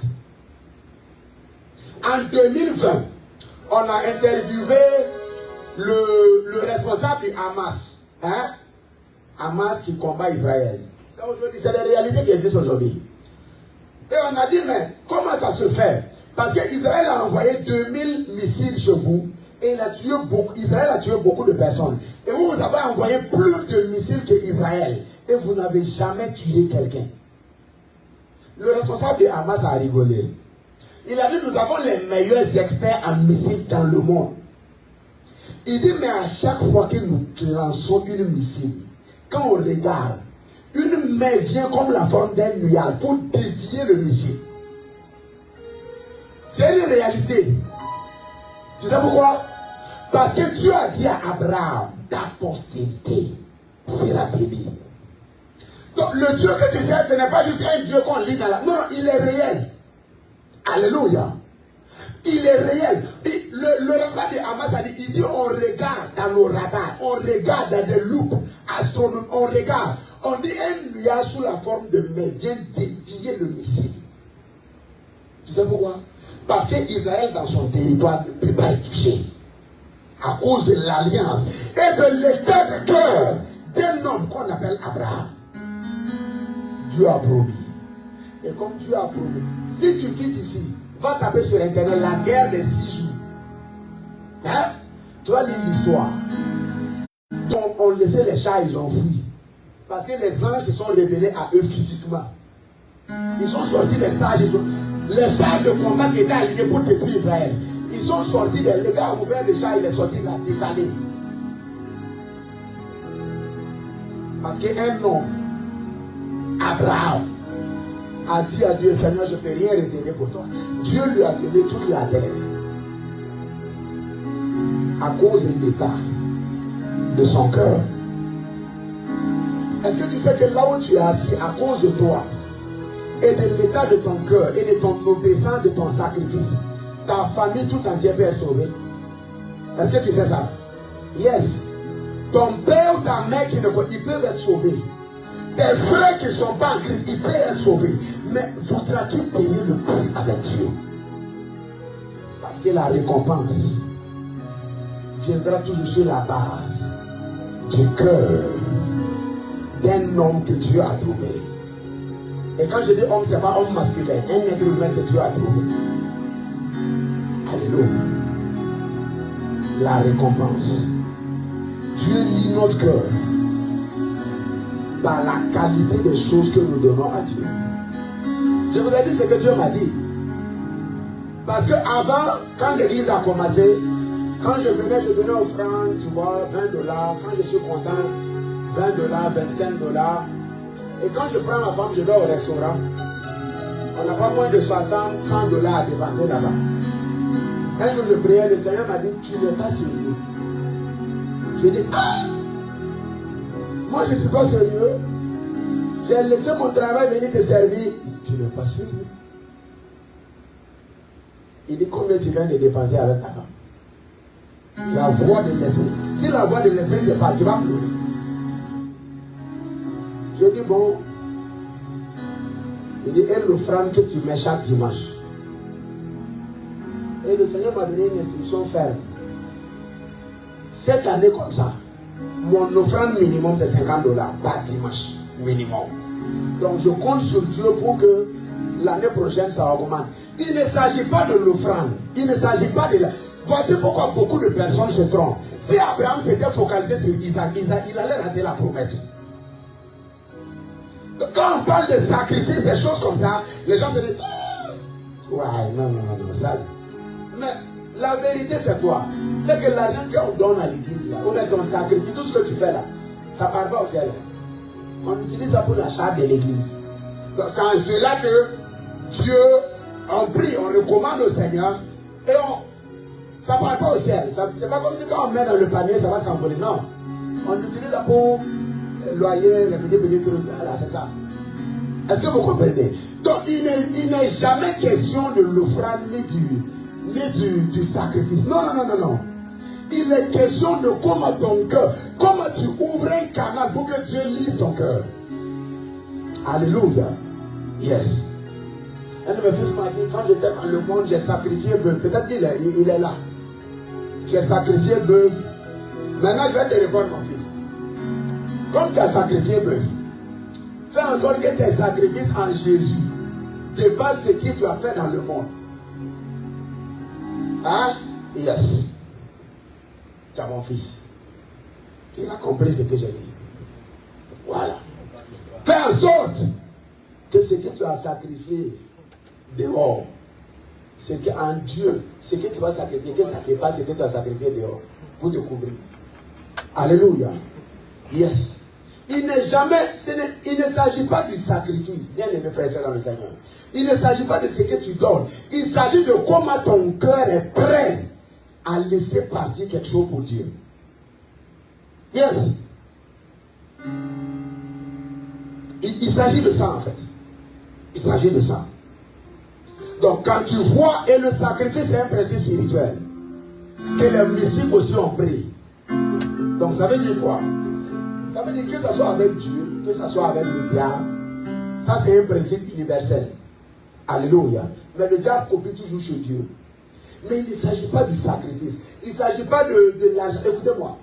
[SPEAKER 1] En 2020, on a interviewé le responsable du Hamas. Hein? Hamas qui combat Israël. C'est la réalité qui existe aujourd'hui. Et on a dit, mais comment ça se fait? Parce qu'Israël a envoyé 2000 missiles chez vous et Israël a tué beaucoup de personnes. Et vous avez envoyé plus de missiles qu'Israël et vous n'avez jamais tué quelqu'un. Le responsable de Hamas a rigolé. Il a dit, nous avons les meilleurs experts en missiles dans le monde. Il dit, mais à chaque fois que nous lançons une missile, quand on regarde, une main vient comme la forme d'un nuage pour dévier le missile. C'est une réalité. Tu sais pourquoi? Parce que Dieu a dit à Abraham, ta postérité sera bénie. Donc le Dieu que tu sais, ce n'est pas juste un Dieu qu'on lit dans la... Non, il est réel. Alléluia. Il est réel. Le radar de Hamas a dit, il dit, on regarde dans nos radars, on regarde dans des loupes astronomiques, on regarde. On dit un nuage sous la forme de main vient dévier le missile. Tu sais pourquoi? Parce qu'Israël dans son territoire ne peut pas être touché. À cause de l'alliance et de l'état de cœur d'un homme qu'on appelle Abraham. Dieu a promis. Et comme Dieu a promis, si tu quittes ici, va taper sur internet la guerre des 6 jours. Hein? Tu vas lire l'histoire. Donc on laissait les chats, ils ont fui. Parce que les anges se sont révélés à eux physiquement. Ils sont sortis des sages. Les chars de combat qui étaient alignés pour détruire Israël. Ils sont sortis des... Le gars a ouvert les chars, il est sorti là, décalé. Parce qu'un homme, Abraham, a dit à Dieu, Seigneur, je ne peux rien retenir pour toi. Dieu lui a donné toute la terre. À cause de l'état de son cœur. Est-ce que tu sais que là où tu es assis, à cause de toi, et de l'état de ton cœur, et de ton obéissance, de ton sacrifice, ta famille tout entière peut être sauvée? Est-ce que tu sais ça? Yes. Ton père ou ta mère qui ne peut, ils peuvent être sauvés. Tes frères qui ne sont pas en Christ, ils peuvent être sauvés. Mais voudras-tu payer le prix avec Dieu? Parce que la récompense viendra toujours sur la base du cœur d'un homme que Dieu a trouvé. Et quand je dis homme, ce n'est pas homme masculin, un être humain que Dieu a trouvé. Alléluia. La récompense. Dieu lit notre cœur par la qualité des choses que nous donnons à Dieu. Je vous ai dit ce que Dieu m'a dit. Parce que avant, quand l'église a commencé, quand je venais, je donnais offrande, tu vois, $20. Quand je suis content, $20, $25. Et quand je prends ma femme, je vais au restaurant. On n'a pas moins de 60, $100 à dépenser là-bas. Un jour, je priais, le Seigneur m'a dit, tu n'es pas sérieux. Je dis, ah! Moi, je ne suis pas sérieux. J'ai laissé mon travail venir te servir. Tu n'es pas sérieux. Il dit combien tu viens de dépenser avec ta femme. La voix de l'esprit. Si la voix de l'esprit te parle, tu vas pleurer. Je dis bon. Il dit et l'offrande que tu mets chaque dimanche. Et le Seigneur m'a donné une instruction ferme. Cette année comme ça, mon offrande minimum c'est $50 par dimanche. Minimum. Donc je compte sur Dieu pour que l'année prochaine ça augmente. Il ne s'agit pas de l'offrande. Il ne s'agit pas de la... Voici pourquoi beaucoup de personnes se trompent. Si Abraham s'était focalisé sur Isaac, il allait rater la promesse. Quand on parle de sacrifice, des choses comme ça, les gens se disent ouais, non, ça. Mais la vérité c'est quoi? C'est que l'argent qu'on donne à l'église, là, on est dans le sacrifice, tout ce que tu fais là, ça ne part pas au ciel. On utilise ça pour la charge de l'église. Donc c'est en cela que Dieu, on prie, on recommande au Seigneur et ça ne part pas au ciel. C'est pas comme si quand on met dans le panier, ça va s'envoler. Non. On utilise ça pour le loyer, les petits trucs. Voilà, c'est ça. Est-ce que vous comprenez? Donc il n'est jamais question de l'offrande ni du sacrifice. Non. Il est question de comment ton cœur, comment tu ouvres un canal pour que Dieu lise ton cœur. Alléluia. Yes. Un de mes fils m'a dit, quand j'étais dans le monde, j'ai sacrifié bœuf. Peut-être qu'il il est là. J'ai sacrifié bœuf. Maintenant, je vais te répondre, mon fils. Comme tu as sacrifié bœuf, fais en sorte que tes sacrifices en Jésus dépassent ce que tu as fait dans le monde. Hein? Yes. Tu as mon fils. Il a compris ce que j'ai dit. Voilà. Fais en sorte que ce que tu as sacrifié dehors, c'est qu'en Dieu, ce que tu vas sacrifier, que ça ne fait pas ce que tu as sacrifié dehors, pour te couvrir. Alléluia. Yes. Il ne s'agit pas du sacrifice, bien aimé frères et sœurs dans le Seigneur. Il ne s'agit pas de ce que tu donnes. Il s'agit de comment ton cœur est prêt à laisser partir quelque chose pour Dieu. Yes. Il s'agit de ça en fait. Il s'agit de ça. Donc quand tu vois, et le sacrifice est un principe spirituel, que les mystiques aussi ont pris. Donc ça veut dire quoi? Ça veut dire que ce soit avec Dieu, que ce soit avec le diable, ça c'est un principe universel. Alléluia. Mais le diable copie toujours chez Dieu. Mais il ne s'agit pas du sacrifice. Il ne s'agit pas de l'argent. Écoutez-moi.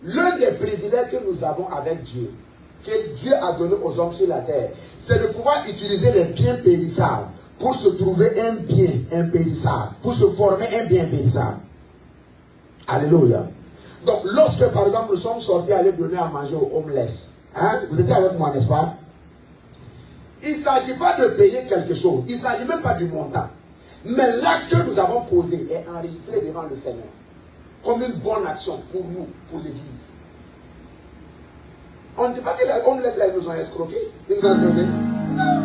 [SPEAKER 1] L'un des privilèges que nous avons avec Dieu, que Dieu a donné aux hommes sur la terre, c'est de pouvoir utiliser les biens périssables pour se trouver un bien impérissable, pour se former un bien impérissable. Alléluia. Donc, lorsque, par exemple, nous sommes sortis aller donner à manger aux homeless, hein, vous étiez avec moi, n'est-ce pas? Il ne s'agit pas de payer quelque chose. Il ne s'agit même pas du montant. Mais l'acte que nous avons posé est enregistré devant le Seigneur comme une bonne action pour nous, pour l'Église. On ne dit pas que les homeless là, ils nous ont escroqués. Ils nous ont escroqués. Non.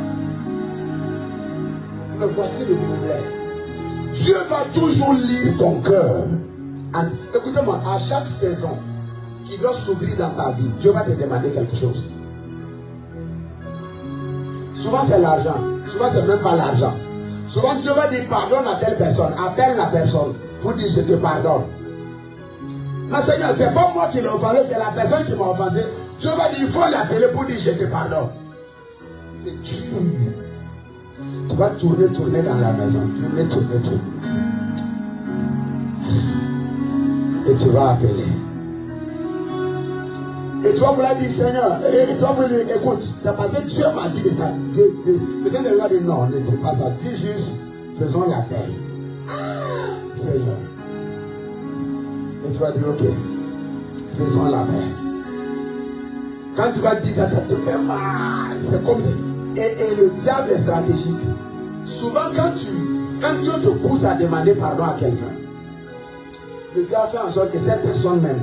[SPEAKER 1] Mais voici le problème. Dieu va toujours lire ton cœur. Écoutez-moi, à chaque saison qui doit s'ouvrir dans ta vie, Dieu va te demander quelque chose. Souvent c'est l'argent. Souvent c'est même pas l'argent. Souvent Dieu va dire pardonne à telle personne. Appelle la personne pour dire je te pardonne. Mais Seigneur, c'est pas moi qui l'ai offensé, c'est la personne qui m'a offensé. Dieu va dire il faut l'appeler pour dire je te pardonne. C'est Dieu. Tu vas tourner dans la maison. Tourner. Et tu vas appeler. Et tu vas vouloir dire Seigneur, et tu vas vouloir dire écoute, c'est parce que Dieu m'a dit de ta. Le Seigneur va dire non, ne dis pas ça. Dis juste, faisons la paix. Seigneur. Et tu vas dire ok, faisons la paix. Quand tu vas dire ça, ça te fait mal. C'est comme ça. Et le diable est stratégique. Souvent quand Dieu te pousse à demander pardon à quelqu'un, le diable fait en sorte que cette personne même,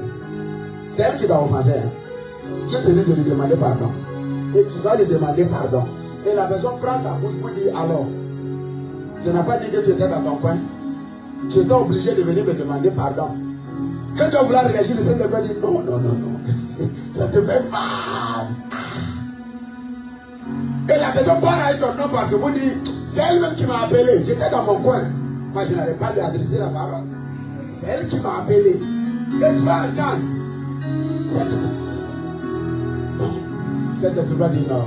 [SPEAKER 1] c'est elle qui t'a offensé. Hein? Dieu te dit de lui demander pardon. Et tu vas lui demander pardon. Et la personne prend sa bouche pour dire alors, tu n'as pas dit que tu étais dans ton coin. Tu étais obligé de venir me demander pardon. Quand tu vas vouloir réagir, le Seigneur va dire non. Ça te te fait mal. Et la personne part avec ton nom partout pour dire, c'est elle-même qui m'a appelé. J'étais dans mon coin. Moi, je n'avais pas lui adresser la parole. C'est elle qui m'a appelé. Et tu vas entendre. Cette esprit va dire non.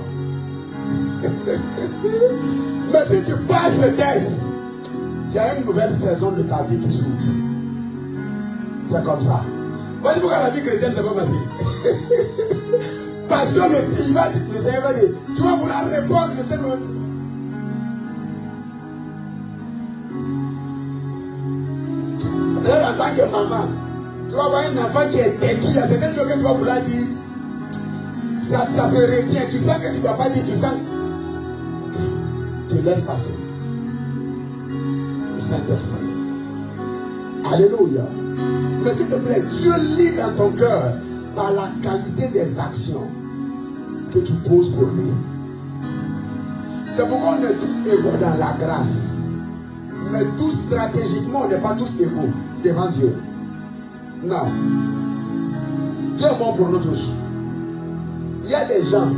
[SPEAKER 1] Mais si tu passes ce test, il y a une nouvelle saison de ta vie qui s'ouvre. C'est comme ça. Voyez pourquoi la vie chrétienne c'est pas facile. Parce que le Seigneur va dire, tu vas vouloir répondre, le Seigneur. En tant que maman, tu vas voir un enfant qui est têtu, il y a certaines choses que tu vas vouloir dire, ça se retient, tu sens que tu ne dois pas dire, tu sens. Tu laisses passer. C'est Saint-Esprit. Alléluia. Mais s'il te plaît, Dieu lit dans ton cœur par la qualité des actions que tu poses pour lui. C'est pourquoi on est tous égaux dans la grâce. Mais tous stratégiquement, on n'est pas tous égaux devant Dieu. Non. Dieu est bon pour nous tous. Il y a des gens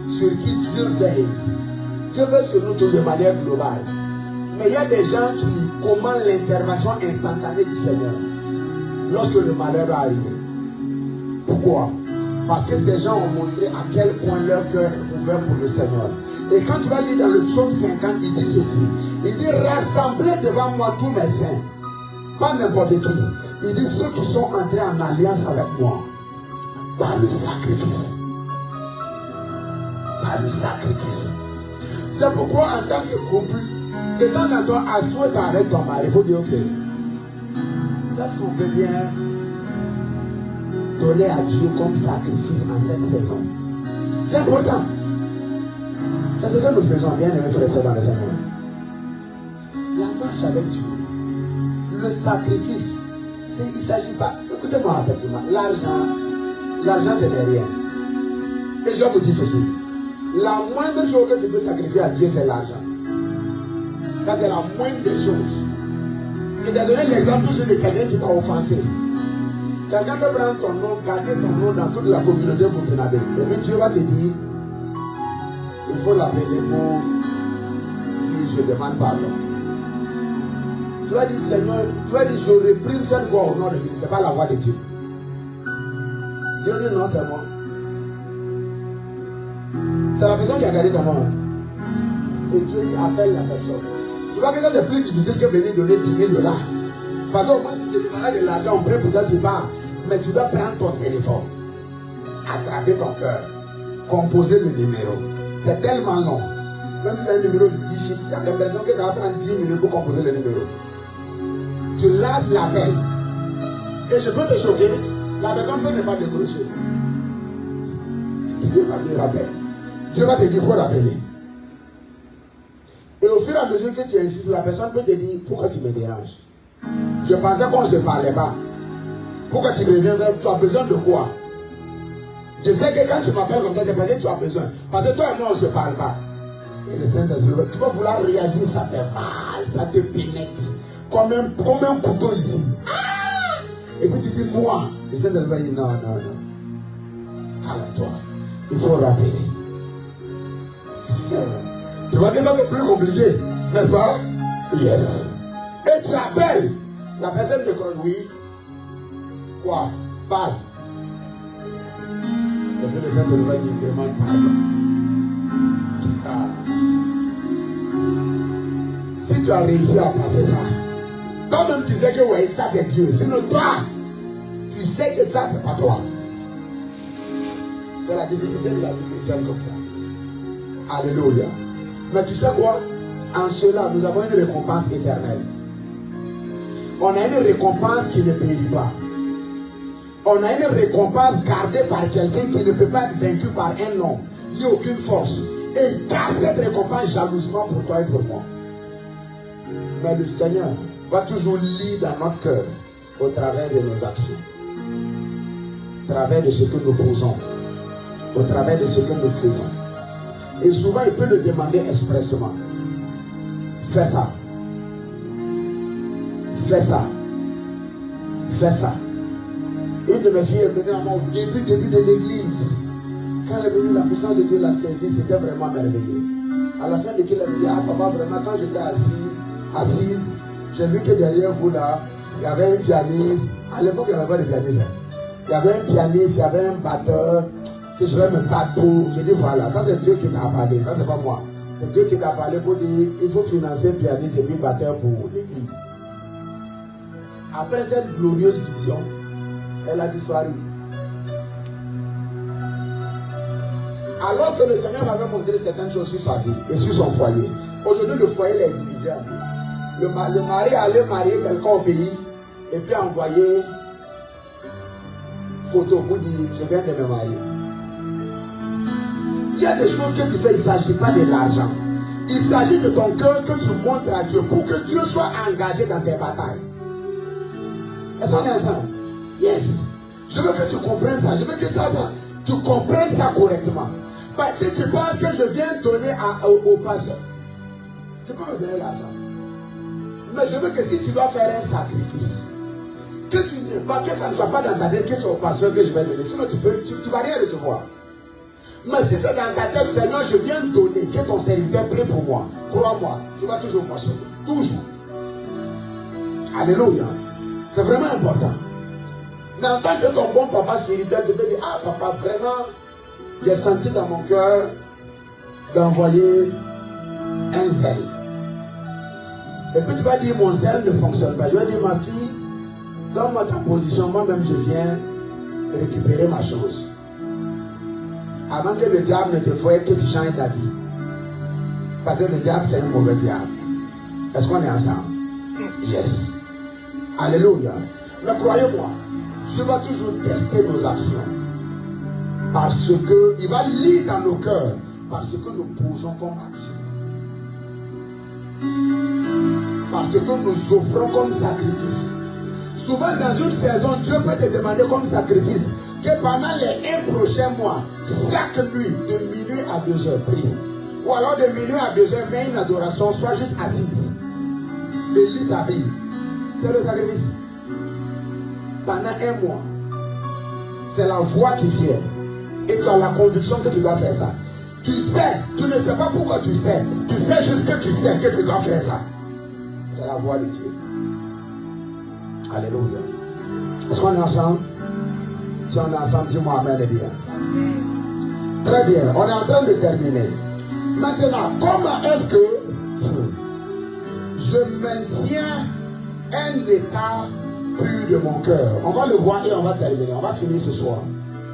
[SPEAKER 1] sur qui Dieu veille. Dieu veille sur nous tous de manière globale. Mais il y a des gens qui commandent l'intervention instantanée du Seigneur lorsque le malheur va arriver. Pourquoi? Parce que ces gens ont montré à quel point leur cœur est ouvert pour le Seigneur. Et quand tu vas lire dans le psaume 50, il dit ceci. Il dit, rassemblez devant moi tous mes saints. Pas n'importe qui. Il dit, ceux qui sont entrés en alliance avec moi. Par le sacrifice. Par le sacrifice. C'est pourquoi en tant que couple, de temps en temps, assois-toi avec ton mari. Il faut dire, ok, qu'est-ce qu'on peut bien donner à Dieu comme sacrifice en cette saison? C'est important. C'est ce que nous faisons bien, mes frères et sœurs dans le Seigneur. La marche avec Dieu, le sacrifice, il ne s'agit pas, écoutez-moi effectivement, l'argent c'est rien. Et je vous dis ceci, la moindre chose que tu peux sacrifier à Dieu, c'est l'argent. Ça, c'est la moindre des choses. Je t'ai donné l'exemple de quelqu'un qui t'a offensé. Quelqu'un peut prendre ton nom, garder ton nom dans toute la communauté burkinabé. Et puis Dieu va te dire, il faut l'appeler pour dire je demande pardon. Tu vas dire Seigneur, tu vas dire je réprime cette voix au nom de Dieu. Ce n'est pas la voix de Dieu. Dieu dit non, c'est moi. C'est la personne qui a gardé ton nom. Et Dieu dit appelle la personne. Tu vois que ça c'est plus difficile que venir donner 10 000 $. Parce qu'au moins tu te demandes de l'argent, on prend pour toi tu pars. Mais tu dois prendre ton téléphone, attraper ton cœur, composer le numéro. C'est tellement long. Même si c'est un numéro de 10 chiffres, il y a l'impression que ça va prendre 10 minutes pour composer le numéro. Tu lances l'appel. Et je peux te choquer, la personne peut ne pas décrocher. Dieu va te rappeler. Dieu va te dire, il faut rappeler. Et au fur et à mesure que tu insistes, la personne peut te dire, pourquoi tu me déranges? Je pensais qu'on ne se parlait pas. Pourquoi tu reviens vers moi? Tu as besoin de quoi? Je sais que quand tu m'appelles comme ça, je pensais que tu as besoin. Parce que toi et moi, on ne se parle pas. Et le Saint-Esprit, tu vas vouloir réagir, ça fait mal, ça te pénètre. Comme un couteau ici. Ah! Et puis tu dis, moi. Le Saint-Esprit dit, non. Calme-toi. Il faut rappeler. Tu vois que ça c'est plus compliqué, n'est-ce pas? Yes. Et tu appelles. La personne te dit, oui. Quoi? Parle. Et puis le Saint-Esprit dit, demande pardon. Si tu as réussi à passer ça, toi-même tu sais que oui, ça c'est Dieu. Sinon toi, tu sais que ça c'est pas toi. C'est la difficulté de la vie chrétienne comme ça. Alléluia. Mais tu sais quoi? En cela, nous avons une récompense éternelle. On a une récompense qui ne périt pas. On a une récompense gardée par quelqu'un qui ne peut pas être vaincu par un homme, ni aucune force. Et il garde cette récompense jalousement pour toi et pour moi. Mais le Seigneur va toujours lire dans notre cœur au travers de nos actions, au travers de ce que nous posons, au travers de ce que nous faisons. Et souvent, il peut le demander expressément. Fais ça. Fais ça. Fais ça. Une de mes filles est venue à moi au début de l'église. Quand elle est venue, la puissance de Dieu l'a saisie, c'était vraiment merveilleux. À la fin de qui elle me dit, ah papa, vraiment, quand j'étais assise, j'ai vu que derrière vous là, il y avait un pianiste. À l'époque, il n'y avait pas de pianiste. Il y avait un pianiste, il y avait un batteur que je vais me battre pour. J'ai dit voilà, ça c'est Dieu qui t'a parlé, ça c'est pas moi. C'est Dieu qui t'a parlé pour dire il faut financer un pianiste et puis batteur pour l'église. Après cette glorieuse vision, elle a disparu. Alors que le Seigneur m'avait montré certaines choses sur sa vie et sur son foyer. Aujourd'hui, le foyer est divisé en deux. Le mari allait marier quelqu'un au pays et puis envoyer photo pour dire je viens de me marier. Il y a des choses que tu fais, il ne s'agit pas de l'argent. Il s'agit de ton cœur que tu montres à Dieu pour que Dieu soit engagé dans tes batailles. Est-ce qu'on est ensemble? Yes. Je veux que tu comprennes ça. Je veux que tu comprennes ça correctement. Si tu penses que je viens donner au pasteur, tu peux me donner l'argent. Mais je veux que si tu dois faire un sacrifice, que ça ne soit pas dans ta tête que c'est au pasteur que je vais donner. Sinon tu ne vas rien recevoir. Mais si c'est dans ta tête, Seigneur, je viens donner, que ton serviteur prie pour moi. Crois-moi, tu vas toujours consommer. Toujours. Alléluia. C'est vraiment important. Mais en tant que ton bon papa spirituel, tu peux dire, ah papa, vraiment, j'ai senti dans mon cœur d'envoyer un zèle. Et puis tu vas dire, mon zèle ne fonctionne pas. Je vais dire, ma fille, dans ta position, moi-même, je viens récupérer ma chose. Avant que le diable ne te fasse que tu changes ta vie. Parce que le diable, c'est un mauvais diable. Est-ce qu'on est ensemble? Yes. Alléluia. Mais croyez-moi, Dieu va toujours tester nos actions. Parce qu'il va lire dans nos cœurs. Parce que nous posons comme action. Parce que nous offrons comme sacrifice. Souvent dans une saison, Dieu peut te demander comme sacrifice que pendant les 1 prochain mois, chaque nuit, de minuit à 2 heures, prie. Ou alors de minuit à 2 heures, fais une adoration, sois juste assise. Et lis ta Bible. C'est le sacrifice. Pendant 1 mois, c'est la voix qui vient. Et tu as la conviction que tu dois faire ça. Tu sais, tu ne sais pas pourquoi tu sais. Tu sais juste que tu sais que tu dois faire ça. C'est la voix de Dieu. Alléluia. Est-ce qu'on est ensemble? Si on est ensemble, dis-moi amen et bien. Très bien, on est en train de terminer. Maintenant, comment est-ce que je maintiens un état pur de mon cœur? On va le voir et on va terminer. On va finir ce soir.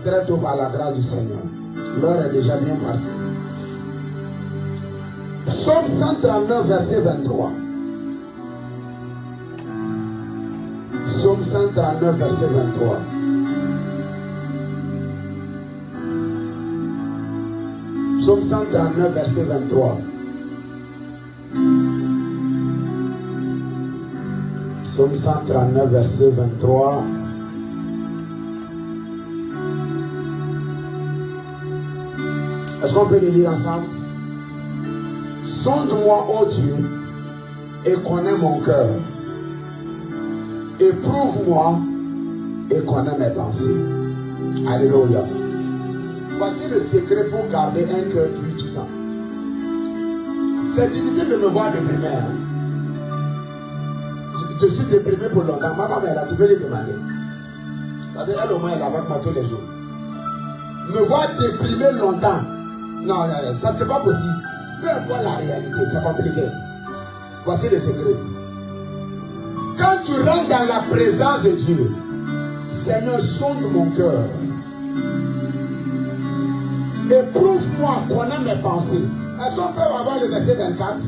[SPEAKER 1] Très tôt par la grâce du Seigneur. L'heure est déjà bien partie. Psaume 139, verset 23. Psaume 139, verset 23. Psaume 139, verset 23. Psaume 139, verset 23. Est-ce qu'on peut le lire ensemble? Sonde-moi, ô Dieu, et connais mon cœur. Éprouve-moi et connais mes pensées. Alléluia. Voici le secret pour garder un cœur pur tout le temps. C'est difficile de me voir déprimé. Je suis déprimé pour longtemps. Ma femme est là, tu peux lui demander. Parce qu'elle au moins elle est avec moi tous les jours. Me voir déprimé longtemps. Non, ça c'est pas possible. Peu importe la réalité, c'est compliqué. Voici le secret. Quand tu rentres dans la présence de Dieu, Seigneur, sonde mon cœur. Éprouve-moi, connais mes pensées. Est-ce qu'on peut avoir le verset 24?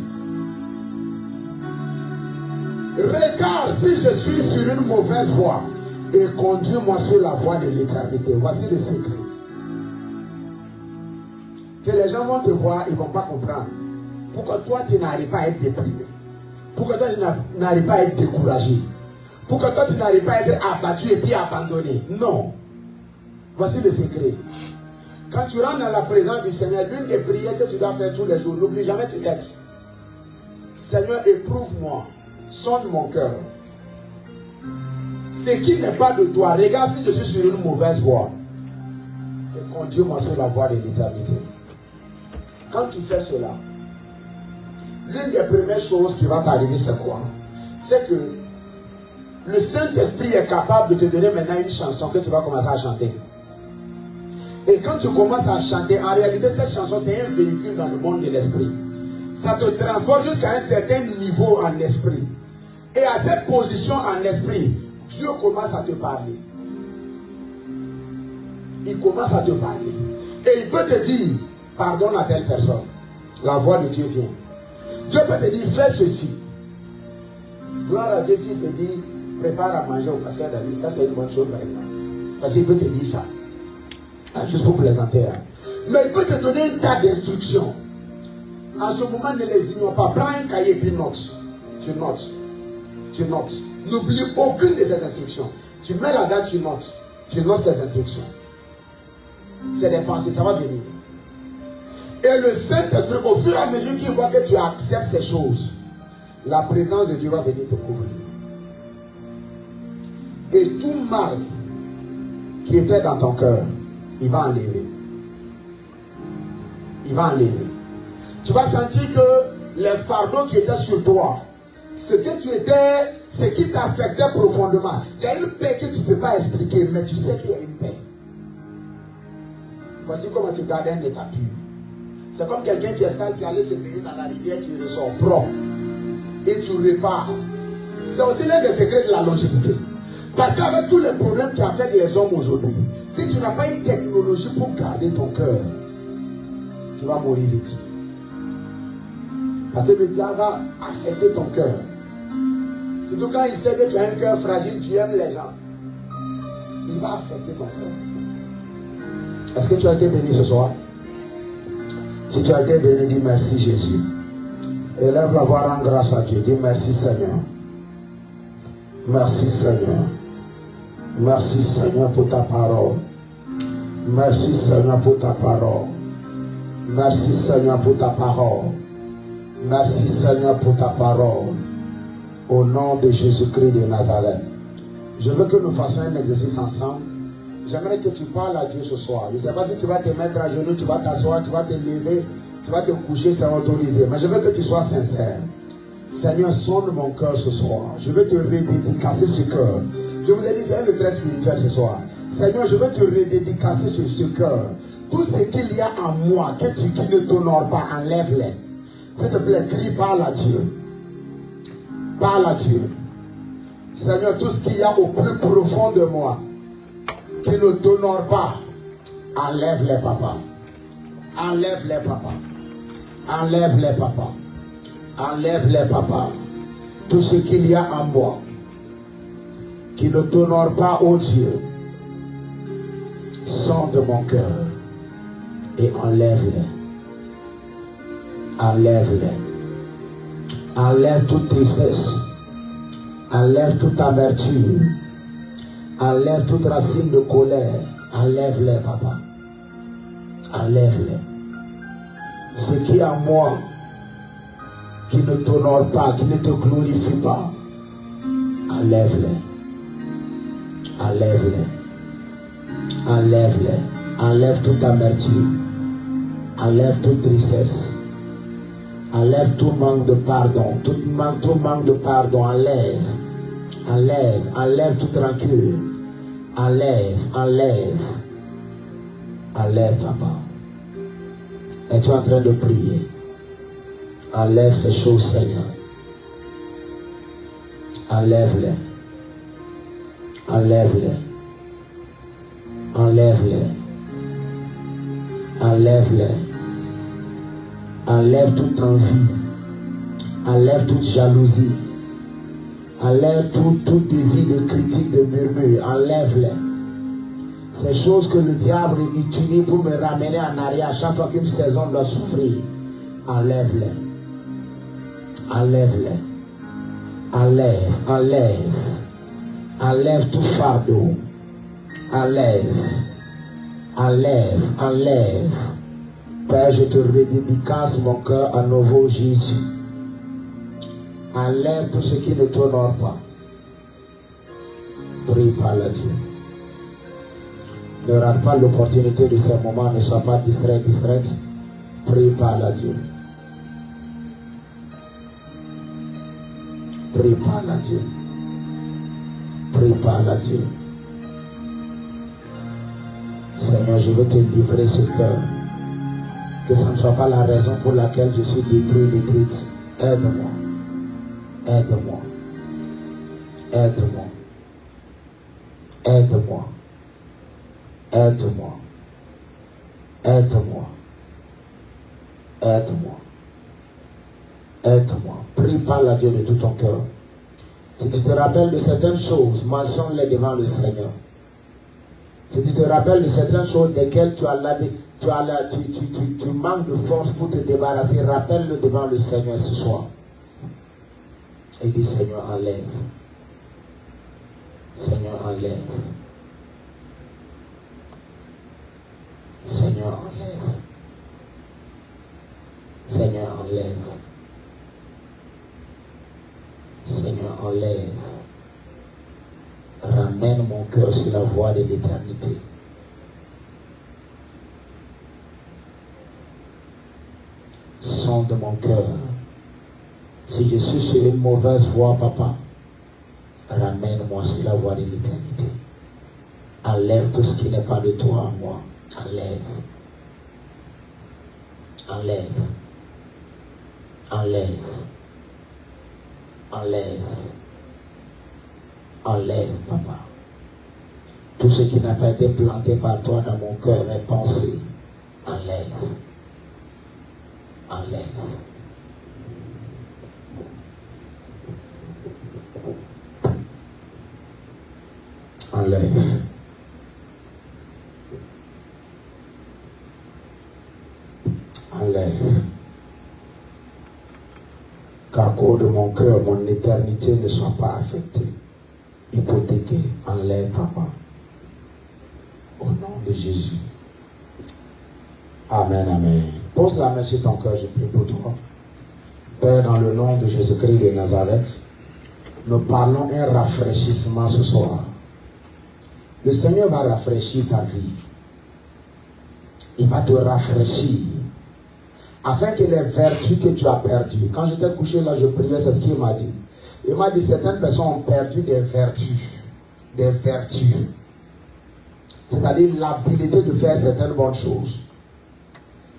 [SPEAKER 1] Regarde si je suis sur une mauvaise voie et conduis-moi sur la voie de l'éternité. Voici le secret. Que les gens vont te voir, ils ne vont pas comprendre. Pourquoi toi tu n'arrives pas à être déprimé? Pourquoi toi tu n'arrives pas à être découragé? Pourquoi toi tu n'arrives pas à être abattu et puis abandonné? Non. Voici le secret. Quand tu rentres dans la présence du Seigneur, l'une des prières que tu dois faire tous les jours, n'oublie jamais ce texte. Seigneur, éprouve-moi, sonde mon cœur. Ce qui n'est pas de toi. Regarde si je suis sur une mauvaise voie. Et continue sur la voie de l'éternité. Quand tu fais cela, l'une des premières choses qui va t'arriver, c'est quoi? C'est que le Saint-Esprit est capable de te donner maintenant une chanson que tu vas commencer à chanter. Et quand tu commences à chanter, en réalité, cette chanson, c'est un véhicule dans le monde de l'esprit. Ça te transporte jusqu'à un certain niveau en esprit. Et à cette position en esprit, Dieu commence à te parler. Il commence à te parler. Et il peut te dire, pardonne à telle personne. La voix de Dieu vient. Dieu peut te dire, fais ceci. Gloire à Dieu s'il te dit, prépare à manger au pasteur David. Ça, c'est une bonne chose, par exemple. Parce qu'il peut te dire ça. Juste pour plaisanter. Mais il peut te donner un tas d'instructions. En ce moment, ne les ignore pas. Prends un cahier et puis note. Tu notes. Tu notes. N'oublie aucune de ces instructions. Tu mets la date, tu notes. Tu notes ces instructions. C'est des pensées, ça va venir. Et le Saint-Esprit, au fur et à mesure qu'il voit que tu acceptes ces choses, la présence de Dieu va venir te couvrir. Et tout mal qui était dans ton cœur, il va enlever. Il va enlever. Tu vas sentir que les fardeaux qui étaient sur toi, ce que tu étais, ce qui t'affectait profondément, il y a une paix que tu ne peux pas expliquer, mais tu sais qu'il y a une paix. Voici comment tu gardes un état pur. C'est comme quelqu'un qui est sale, qui allait se baigner dans la rivière, qui ressort propre. Et tu repars. C'est aussi l'un des secrets de la longévité. Parce qu'avec tous les problèmes qui affectent les hommes aujourd'hui, si tu n'as pas une technologie pour garder ton cœur, tu vas mourir vite. Parce que le diable va affecter ton cœur. Surtout quand il sait que tu as un cœur fragile, tu aimes les gens. Il va affecter ton cœur. Est-ce que tu as été béni ce soir? Si tu as été béni, dis merci Jésus. Élève la voix, rends grâce à Dieu. Dis merci Seigneur. Merci Seigneur. Merci Seigneur pour ta parole. Merci Seigneur pour ta parole. Merci Seigneur pour ta parole. Merci Seigneur pour ta parole. Au nom de Jésus-Christ de Nazareth. Je veux que nous fassions un exercice ensemble. J'aimerais que tu parles à Dieu ce soir. Je ne sais pas si tu vas te mettre à genoux, tu vas t'asseoir, tu vas te lever, tu vas te coucher, c'est autorisé. Mais je veux que tu sois sincère. Seigneur, sonde mon cœur ce soir. Je veux te redédicacer ce cœur. Je vous ai dit, c'est un très spirituel ce soir. Seigneur, je veux te redédicacer sur ce cœur. Tout ce qu'il y a en moi, qui ne t'honore pas, enlève-les. S'il te plaît, crie, parle à Dieu. Parle à Dieu. Seigneur, tout ce qu'il y a au plus profond de moi, qui ne t'honore pas, enlève-les, papa. Enlève-les, papa. Enlève-les, papa. Enlève-les, papa. Tout ce qu'il y a en moi, qui ne t'honore pas, ô Dieu, sors de mon cœur et enlève-les. Enlève-les. Enlève toute tristesse. Enlève toute amertume. Enlève toute racine de colère. Enlève-les, papa. Enlève-les. Ce qui est en moi, qui ne t'honore pas, qui ne te glorifie pas, enlève-les. Enlève-les. Enlève-les. Enlève toute amertume. Enlève toute tristesse. Enlève tout manque de pardon. Tout manque de pardon. Enlève. Enlève. Enlève toute rancune. Enlève. Enlève. Enlève, papa. Es-tu en train de prier? Enlève ces choses, Seigneur. Enlève-les. Enlève-les. Enlève-les. Enlève-les. Enlève toute envie. Enlève toute jalousie. Enlève tout désir de critique, de murmure. Enlève-les. Ces choses que le diable utilise pour me ramener en arrière à chaque fois qu'une saison doit souffrir. Enlève-les. Enlève-les. Enlève. Enlève. Enlève tout fardeau. Enlève. Enlève. Enlève. Père, je te redédicace mon cœur à nouveau, Jésus. Enlève tout ce qui ne t'honore pas. Prie, parle à Dieu. Ne rate pas l'opportunité de ce moment, ne sois pas distrait, distraite. Prie, parle à Dieu. Prie, parle à Dieu. Prie, parle à Dieu. Seigneur, je veux te livrer ce cœur. Que ce ne soit pas la raison pour laquelle je suis détruite. Aide-moi. Aide-moi. Aide-moi. Aide-moi. Aide-moi. Aide-moi. Aide-moi. Aide-moi. Prie, parle à Dieu de tout ton cœur. Si tu te rappelles de certaines choses, mentionne-les devant le Seigneur. Si tu te rappelles de certaines choses desquelles tu manques de force pour te débarrasser, rappelle-le devant le Seigneur ce soir. Et dis, Seigneur, enlève. Seigneur, enlève. Seigneur, enlève. Seigneur, enlève. Seigneur, enlève. Ramène mon cœur sur la voie de l'éternité. Sonde mon cœur. Si je suis sur une mauvaise voie, papa, ramène-moi sur la voie de l'éternité. Enlève tout ce qui n'est pas de toi à moi. Enlève. Enlève. Enlève. Enlève. Enlève, papa. Tout ce qui n'a pas été planté par toi dans mon cœur, mes pensées, enlève. Enlève. Enlève. Enlève. Qu'à cause de mon cœur, mon éternité ne soit pas affectée, hypothéquée. Enlève, papa. Au nom de Jésus. Amen, amen. Pose la main sur ton cœur, je prie pour toi. Père, dans le nom de Jésus-Christ de Nazareth, nous parlons un rafraîchissement ce soir. Le Seigneur va rafraîchir ta vie. Il va te rafraîchir. Afin que les vertus que tu as perdues. Quand j'étais couché là, je priais, c'est ce qu'il m'a dit. Il m'a dit, certaines personnes ont perdu des vertus. Des vertus. C'est-à-dire l'habilité de faire certaines bonnes choses.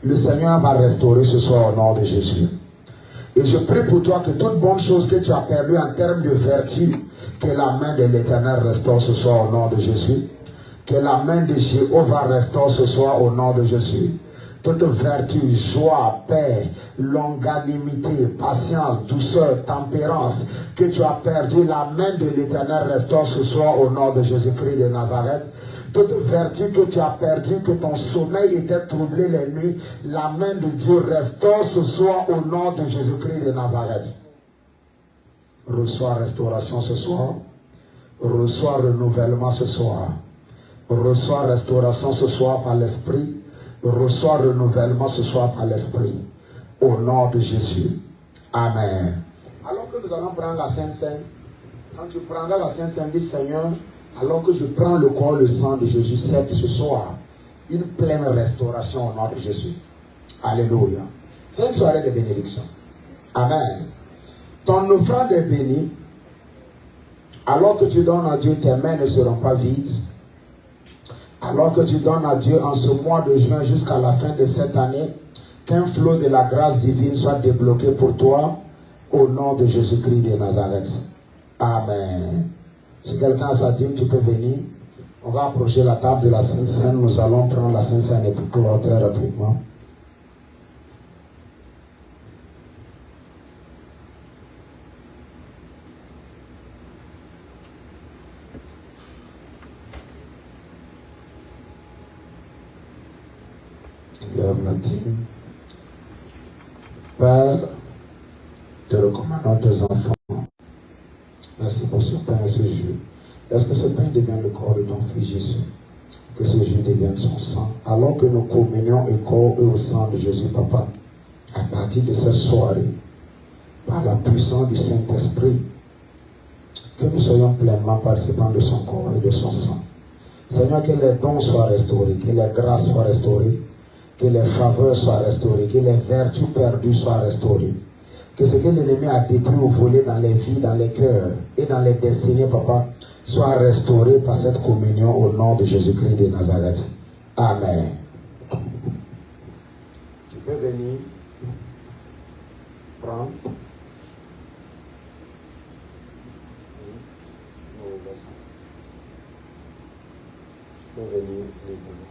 [SPEAKER 1] Le Seigneur va restaurer ce soir au nom de Jésus. Et je prie pour toi que toute bonne chose que tu as perdue en termes de vertu, que la main de l'Éternel restaure ce soir au nom de Jésus. Que la main de Jéhovah restaure ce soir au nom de Jésus. Toute vertu, joie, paix, longanimité, patience, douceur, tempérance que tu as perdu, la main de l'Éternel restaure ce soir au nom de Jésus-Christ de Nazareth. Toute vertu que tu as perdue, que ton sommeil était troublé les nuits, la main de Dieu restaure ce soir au nom de Jésus-Christ de Nazareth. Reçois restauration ce soir. Reçois renouvellement ce soir. Reçois restauration ce soir par l'Esprit. Reçois renouvellement ce soir par l'Esprit. Au nom de Jésus. Amen. Alors que nous allons prendre la Sainte Seine, quand tu prendras la Sainte Seine, dis Seigneur, alors que je prends le corps et le sang de Jésus, c'est ce soir une pleine restauration au nom de Jésus. Alléluia. C'est une soirée de bénédiction. Amen. Ton offrande est bénie. Alors que tu donnes à Dieu, tes mains ne seront pas vides. Alors que tu donnes à Dieu en ce mois de juin jusqu'à la fin de cette année, qu'un flot de la grâce divine soit débloqué pour toi au nom de Jésus-Christ de Nazareth. Amen. Si quelqu'un a sa dîme, tu peux venir. On va approcher la table de la Sainte Seine. Nous allons prendre la Sainte Seine et puis clore très rapidement. Lève la dîme. Père, te recommandons tes enfants. Merci pour ce pain et ce jus. Est-ce que ce pain devient le corps de ton Fils Jésus? Que ce jus devienne son sang. Alors que nous communions au corps et au sang de Jésus, Papa, à partir de cette soirée, par la puissance du Saint-Esprit, Que nous soyons pleinement participants de son corps et de son sang. Seigneur, que les dons soient restaurés, que les grâces soient restaurées, que les faveurs soient restaurées, que les vertus perdues soient restaurées. Que ce que l'ennemi a détruit ou volé dans les vies, dans les cœurs et dans les destinées, papa, soit restauré par cette communion au nom de Jésus-Christ de Nazareth. Amen. Tu peux venir prendre. Tu peux venir les boulots.